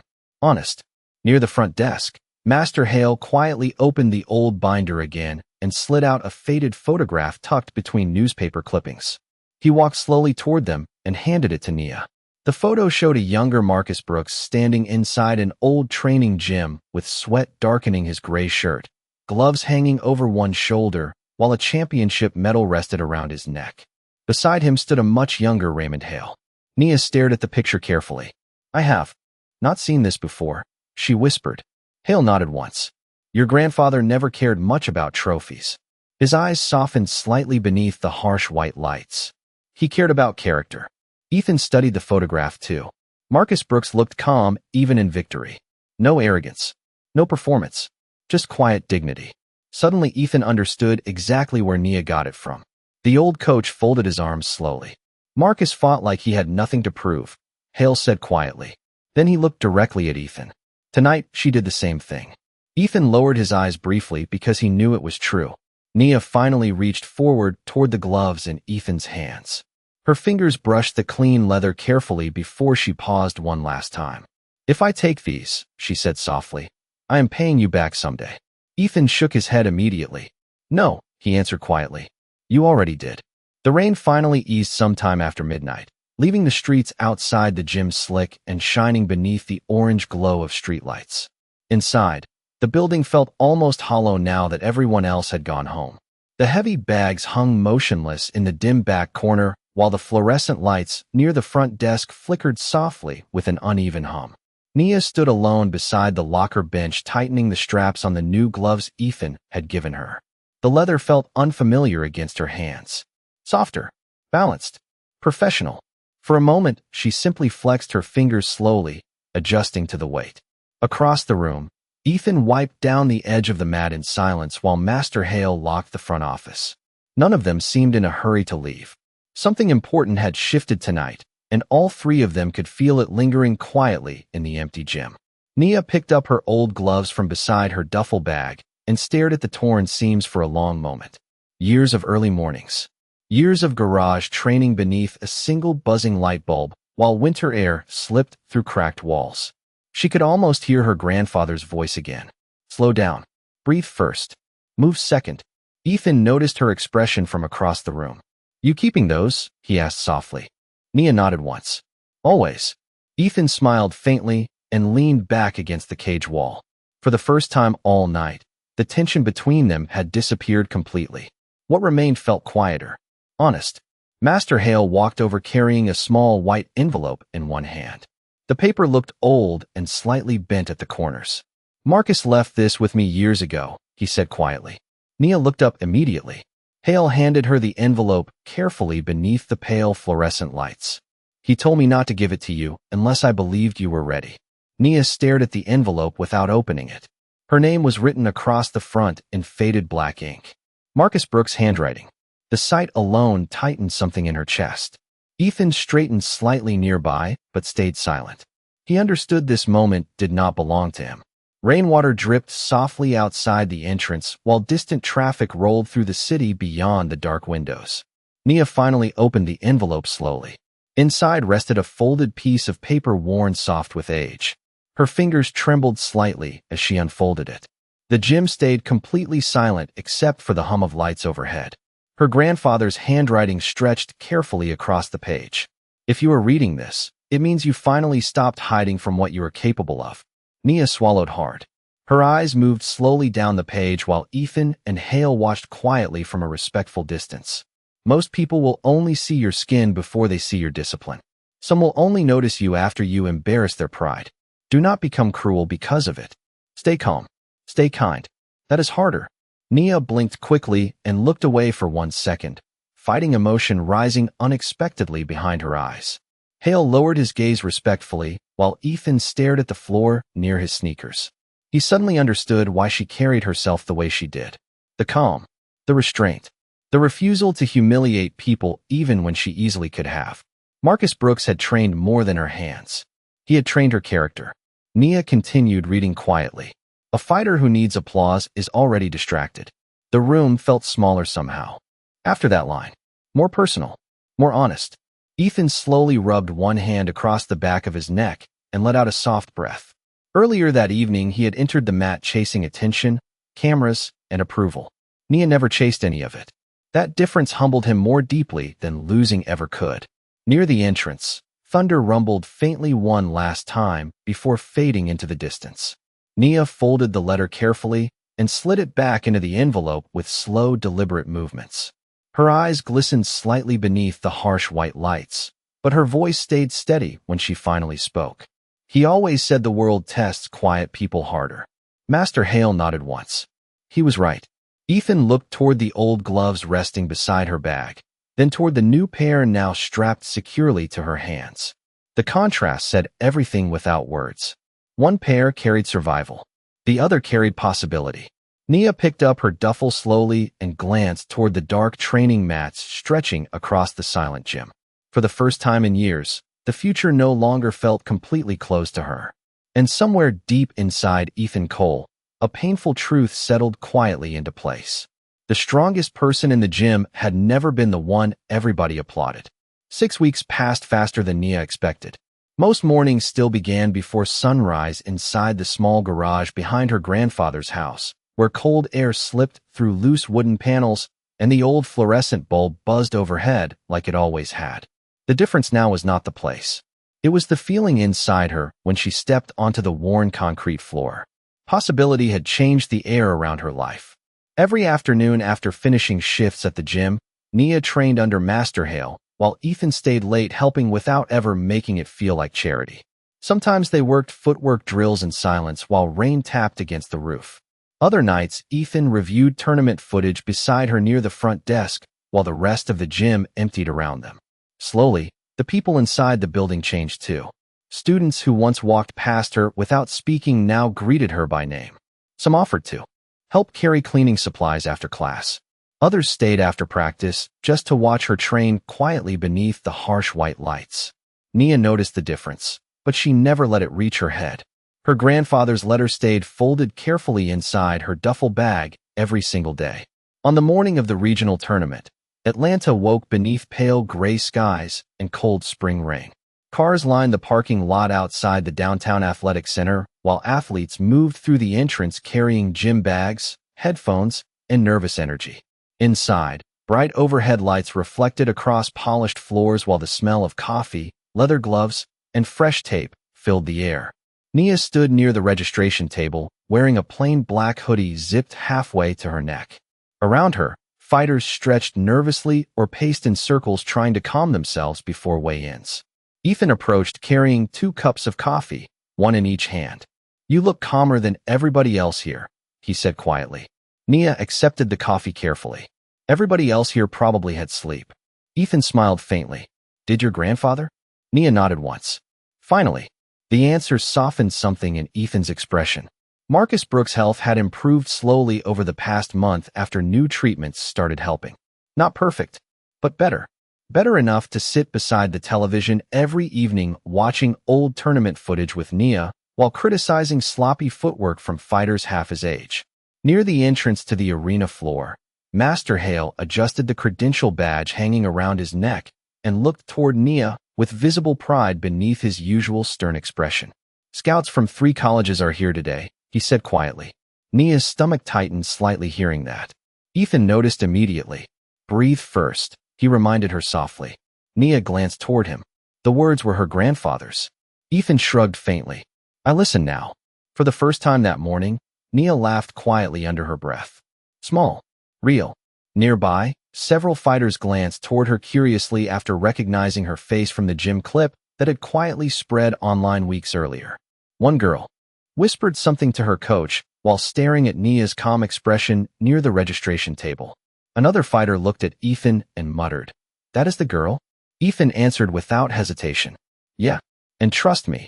Honest. Near the front desk, Master Hale quietly opened the old binder again and slid out a faded photograph tucked between newspaper clippings. He walked slowly toward them and handed it to Nia. The photo showed a younger Marcus Brooks standing inside an old training gym with sweat darkening his gray shirt, gloves hanging over one shoulder, while a championship medal rested around his neck. Beside him stood a much younger Raymond Hale. Nia stared at the picture carefully. "I have not seen this before," she whispered. Hale nodded once. "Your grandfather never cared much about trophies." His eyes softened slightly beneath the harsh white lights. "He cared about character." Ethan studied the photograph too. Marcus Brooks looked calm even in victory. No arrogance. No performance. Just quiet dignity. Suddenly Ethan understood exactly where Nia got it from. The old coach folded his arms slowly. "Marcus fought like he had nothing to prove," Hale said quietly. Then he looked directly at Ethan. "Tonight, she did the same thing." Ethan lowered his eyes briefly because he knew it was true. Nia finally reached forward toward the gloves in Ethan's hands. Her fingers brushed the clean leather carefully before she paused one last time. If I take these, she said softly, I am paying you back someday. Ethan shook his head immediately. No, he answered quietly. You already did. The rain finally eased sometime after midnight, leaving the streets outside the gym slick and shining beneath the orange glow of streetlights. Inside, the building felt almost hollow now that everyone else had gone home. The heavy bags hung motionless in the dim back corner, while the fluorescent lights near the front desk flickered softly with an uneven hum. Nia stood alone beside the locker bench, tightening the straps on the new gloves Ethan had given her. The leather felt unfamiliar against her hands. Softer, balanced, professional. For a moment, she simply flexed her fingers slowly, adjusting to the weight. Across the room, Ethan wiped down the edge of the mat in silence while Master Hale locked the front office. None of them seemed in a hurry to leave. Something important had shifted tonight, and all three of them could feel it lingering quietly in the empty gym. Nia picked up her old gloves from beside her duffel bag and stared at the torn seams for a long moment. Years of early mornings. Years of garage training beneath a single buzzing light bulb while winter air slipped through cracked walls. She could almost hear her grandfather's voice again. Slow down. Breathe first. Move second. Ethan noticed her expression from across the room. You keeping those? He asked softly. Nia nodded once. Always. Ethan smiled faintly and leaned back against the cage wall. For the first time all night, the tension between them had disappeared completely. What remained felt quieter. Honest. Master Hale walked over carrying a small white envelope in one hand. The paper looked old and slightly bent at the corners. Marcus left this with me years ago, he said quietly. Nia looked up immediately. Hale handed her the envelope carefully beneath the pale fluorescent lights. He told me not to give it to you unless I believed you were ready. Nia stared at the envelope without opening it. Her name was written across the front in faded black ink. Marcus Brooks' handwriting. The sight alone tightened something in her chest. Ethan straightened slightly nearby, but stayed silent. He understood this moment did not belong to him. Rainwater dripped softly outside the entrance while distant traffic rolled through the city beyond the dark windows. Nia finally opened the envelope slowly. Inside rested a folded piece of paper worn soft with age. Her fingers trembled slightly as she unfolded it. The gym stayed completely silent except for the hum of lights overhead. Her grandfather's handwriting stretched carefully across the page. If you are reading this, it means you finally stopped hiding from what you are capable of. Nia swallowed hard. Her eyes moved slowly down the page while Ethan and Hale watched quietly from a respectful distance. Most people will only see your skin before they see your discipline. Some will only notice you after you embarrass their pride. Do not become cruel because of it. Stay calm. Stay kind. That is harder. Nia blinked quickly and looked away for 1 second, fighting emotion rising unexpectedly behind her eyes. Hale lowered his gaze respectfully, while Ethan stared at the floor near his sneakers. He suddenly understood why she carried herself the way she did. The calm, the restraint, the refusal to humiliate people even when she easily could have. Marcus Brooks had trained more than her hands. He had trained her character. Nia continued reading quietly. A fighter who needs applause is already distracted. The room felt smaller somehow. After that line, more personal, more honest. Ethan slowly rubbed one hand across the back of his neck and let out a soft breath. Earlier that evening, he had entered the mat chasing attention, cameras, and approval. Nia never chased any of it. That difference humbled him more deeply than losing ever could. Near the entrance, thunder rumbled faintly one last time before fading into the distance. Nia folded the letter carefully and slid it back into the envelope with slow, deliberate movements. Her eyes glistened slightly beneath the harsh white lights, but her voice stayed steady when she finally spoke. He always said the world tests quiet people harder. Master Hale nodded once. He was right. Ethan looked toward the old gloves resting beside her bag, then toward the new pair now strapped securely to her hands. The contrast said everything without words. One pair carried survival. The other carried possibility. Nia picked up her duffel slowly and glanced toward the dark training mats stretching across the silent gym. For the first time in years, the future no longer felt completely closed to her. And somewhere deep inside Ethan Cole, a painful truth settled quietly into place. The strongest person in the gym had never been the one everybody applauded. 6 weeks passed faster than Nia expected. Most mornings still began before sunrise inside the small garage behind her grandfather's house, where cold air slipped through loose wooden panels and the old fluorescent bulb buzzed overhead like it always had. The difference now was not the place. It was the feeling inside her when she stepped onto the worn concrete floor. Possibility had changed the air around her life. Every afternoon after finishing shifts at the gym, Nia trained under Master Hale, while Ethan stayed late helping without ever making it feel like charity. Sometimes they worked footwork drills in silence while rain tapped against the roof. Other nights, Ethan reviewed tournament footage beside her near the front desk, while the rest of the gym emptied around them. Slowly, the people inside the building changed too. Students who once walked past her without speaking now greeted her by name. Some offered to help carry cleaning supplies after class. Others stayed after practice just to watch her train quietly beneath the harsh white lights. Nia noticed the difference, but she never let it reach her head. Her grandfather's letter stayed folded carefully inside her duffel bag every single day. On the morning of the regional tournament, Atlanta woke beneath pale gray skies and cold spring rain. Cars lined the parking lot outside the downtown athletic center, while athletes moved through the entrance carrying gym bags, headphones, and nervous energy. Inside, bright overhead lights reflected across polished floors while the smell of coffee, leather gloves, and fresh tape filled the air. Nia stood near the registration table, wearing a plain black hoodie zipped halfway to her neck. Around her, fighters stretched nervously or paced in circles trying to calm themselves before weigh-ins. Ethan approached carrying 2 cups of coffee, one in each hand. "You look calmer than everybody else here," he said quietly. Nia accepted the coffee carefully. Everybody else here probably had sleep. Ethan smiled faintly. "Did your grandfather?" Nia nodded once. Finally, the answer softened something in Ethan's expression. Marcus Brooks' health had improved slowly over the past month after new treatments started helping. Not perfect, but better. Better enough to sit beside the television every evening watching old tournament footage with Nia while criticizing sloppy footwork from fighters half his age. Near the entrance to the arena floor, Master Hale adjusted the credential badge hanging around his neck and looked toward Nia with visible pride beneath his usual stern expression. "Scouts from 3 colleges are here today," he said quietly. Nia's stomach tightened slightly hearing that. Ethan noticed immediately. "Breathe first," he reminded her softly. Nia glanced toward him. The words were her grandfather's. Ethan shrugged faintly. "I listen now." For the first time that morning, Nia laughed quietly under her breath. Small. Real. Nearby, several fighters glanced toward her curiously after recognizing her face from the gym clip that had quietly spread online weeks earlier. One girl whispered something to her coach while staring at Nia's calm expression near the registration table. Another fighter looked at Ethan and muttered, "That is the girl?" Ethan answered without hesitation, "Yeah, and trust me,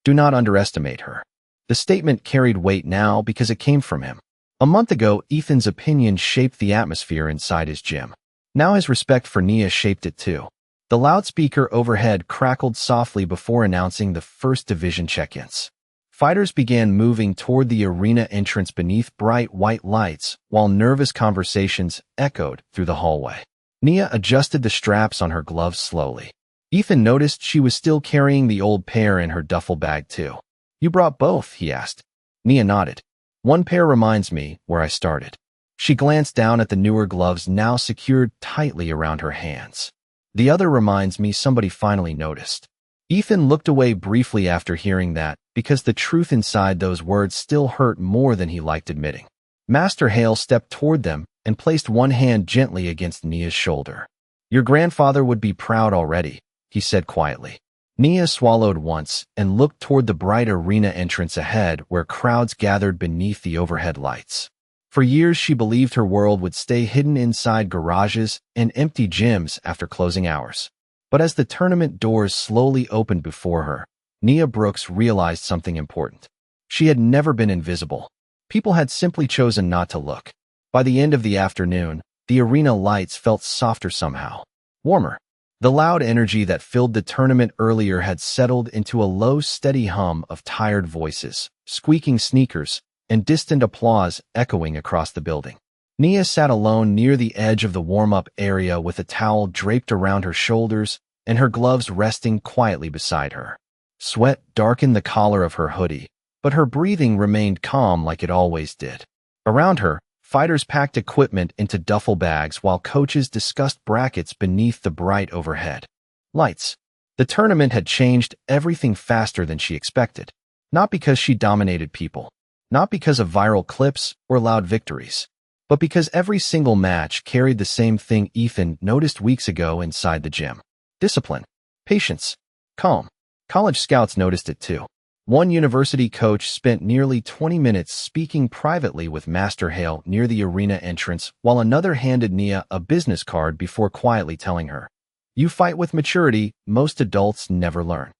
do not underestimate her." The statement carried weight now because it came from him. A month ago, Ethan's opinion shaped the atmosphere inside his gym. Now his respect for Nia shaped it too. The loudspeaker overhead crackled softly before announcing the first division check-ins. Fighters began moving toward the arena entrance beneath bright white lights, while nervous conversations echoed through the hallway. Nia adjusted the straps on her gloves slowly. Ethan noticed she was still carrying the old pair in her duffel bag too. "You brought both?" he asked. Nia nodded. "One pair reminds me where I started." She glanced down at the newer gloves now secured tightly around her hands. "The other reminds me somebody finally noticed." Ethan looked away briefly after hearing that, because the truth inside those words still hurt more than he liked admitting. Master Hale stepped toward them and placed one hand gently against Nia's shoulder. "Your grandfather would be proud already," he said quietly. Nia swallowed once and looked toward the bright arena entrance ahead where crowds gathered beneath the overhead lights. For years she believed her world would stay hidden inside garages and empty gyms after closing hours. But as the tournament doors slowly opened before her, Nia Brooks realized something important. She had never been invisible. People had simply chosen not to look. By the end of the afternoon, the arena lights felt softer somehow. Warmer. The loud energy that filled the tournament earlier had settled into a low, steady hum of tired voices, squeaking sneakers, and distant applause echoing across the building. Nia sat alone near the edge of the warm-up area with a towel draped around her shoulders and her gloves resting quietly beside her. Sweat darkened the collar of her hoodie, but her breathing remained calm like it always did. Around her, fighters packed equipment into duffel bags while coaches discussed brackets beneath the bright overhead lights. The tournament had changed everything faster than she expected. Not because she dominated people, not because of viral clips or loud victories, but because every single match carried the same thing Ethan noticed weeks ago inside the gym. Discipline, patience, calm. College scouts noticed it too. One university coach spent nearly 20 minutes speaking privately with Master Hale near the arena entrance, while another handed Nia a business card before quietly telling her, "You fight with maturity most adults never learn."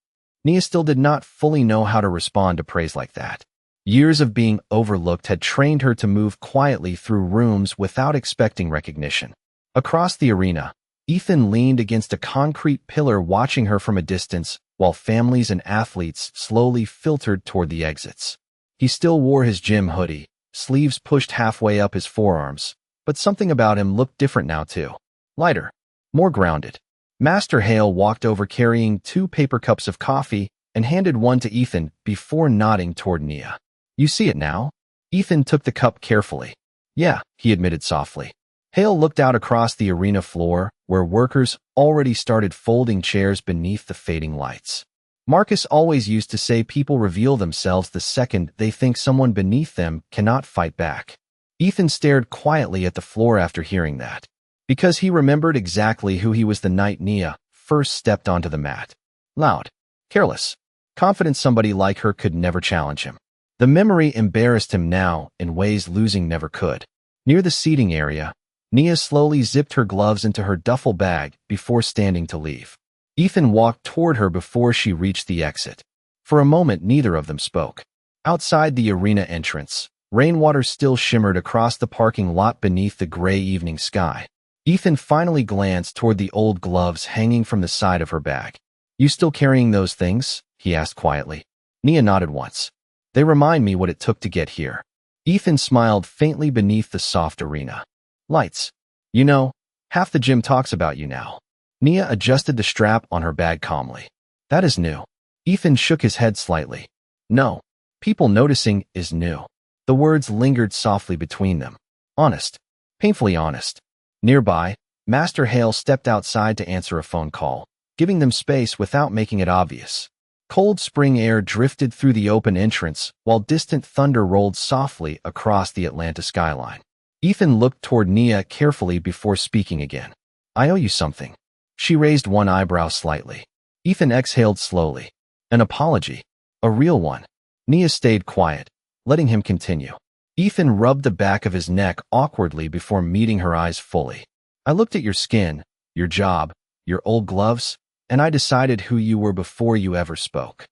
Nia still did not fully know how to respond to praise like that. Years of being overlooked had trained her to move quietly through rooms without expecting recognition. Across the arena, Ethan leaned against a concrete pillar watching her from a distance, while families and athletes slowly filtered toward the exits. He still wore his gym hoodie, sleeves pushed halfway up his forearms, but something about him looked different now too. Lighter, more grounded. Master Hale walked over carrying 2 paper cups of coffee and handed one to Ethan before nodding toward Nia. "You see it now?" Ethan took the cup carefully. "Yeah," he admitted softly. Hale looked out across the arena floor, where workers already started folding chairs beneath the fading lights. Marcus always used to say people reveal themselves the second they think someone beneath them cannot fight back. Ethan stared quietly at the floor after hearing that, because he remembered exactly who he was the night Nia first stepped onto the mat. Loud, careless, confident somebody like her could never challenge him. The memory embarrassed him now in ways losing never could. Near the seating area, Nia slowly zipped her gloves into her duffel bag before standing to leave. Ethan walked toward her before she reached the exit. For a moment, neither of them spoke. Outside the arena entrance, rainwater still shimmered across the parking lot beneath the gray evening sky. Ethan finally glanced toward the old gloves hanging from the side of her bag. "You still carrying those things?" he asked quietly. Nia nodded once. "They remind me what it took to get here." Ethan smiled faintly beneath the soft arena lights. "You know, half the gym talks about you now." Nia adjusted the strap on her bag calmly. "That is new." Ethan shook his head slightly. "No, people noticing is new." The words lingered softly between them. Honest. Painfully honest. Nearby, Master Hale stepped outside to answer a phone call, giving them space without making it obvious. Cold spring air drifted through the open entrance, while distant thunder rolled softly across the Atlanta skyline. Ethan looked toward Nia carefully before speaking again. "I owe you something." She raised one eyebrow slightly. Ethan exhaled slowly. "An apology. A real one." Nia stayed quiet, letting him continue. Ethan rubbed the back of his neck awkwardly before meeting her eyes fully. "I looked at your skin, your job, your old gloves, and I decided who you were before you ever spoke."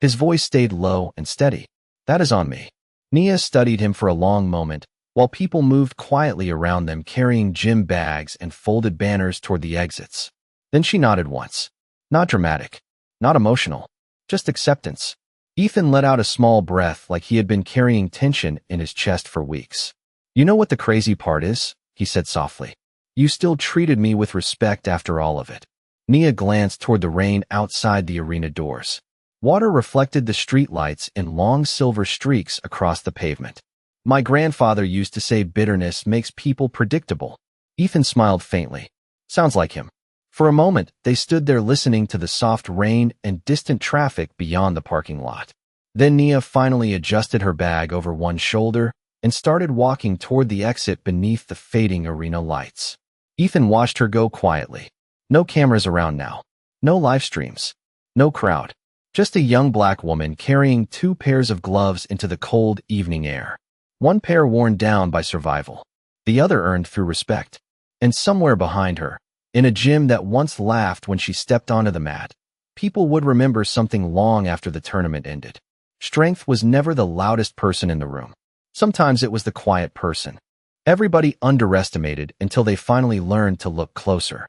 His voice stayed low and steady. "That is on me." Nia studied him for a long moment, while people moved quietly around them carrying gym bags and folded banners toward the exits. Then she nodded once. Not dramatic, not emotional, just acceptance. Ethan let out a small breath like he had been carrying tension in his chest for weeks. "You know what the crazy part is?" he said softly. "You still treated me with respect after all of it." Nia glanced toward the rain outside the arena doors. Water reflected the streetlights in long silver streaks across the pavement. "My grandfather used to say bitterness makes people predictable." Ethan smiled faintly. "Sounds like him." For a moment, they stood there listening to the soft rain and distant traffic beyond the parking lot. Then Nia finally adjusted her bag over one shoulder and started walking toward the exit beneath the fading arena lights. Ethan watched her go quietly. No cameras around now. No live streams. No crowd. Just a young black woman carrying 2 pairs of gloves into the cold evening air. One pair worn down by survival. The other earned through respect. And somewhere behind her, in a gym that once laughed when she stepped onto the mat, people would remember something long after the tournament ended. Strength was never the loudest person in the room. Sometimes it was the quiet person. Everybody underestimated until they finally learned to look closer.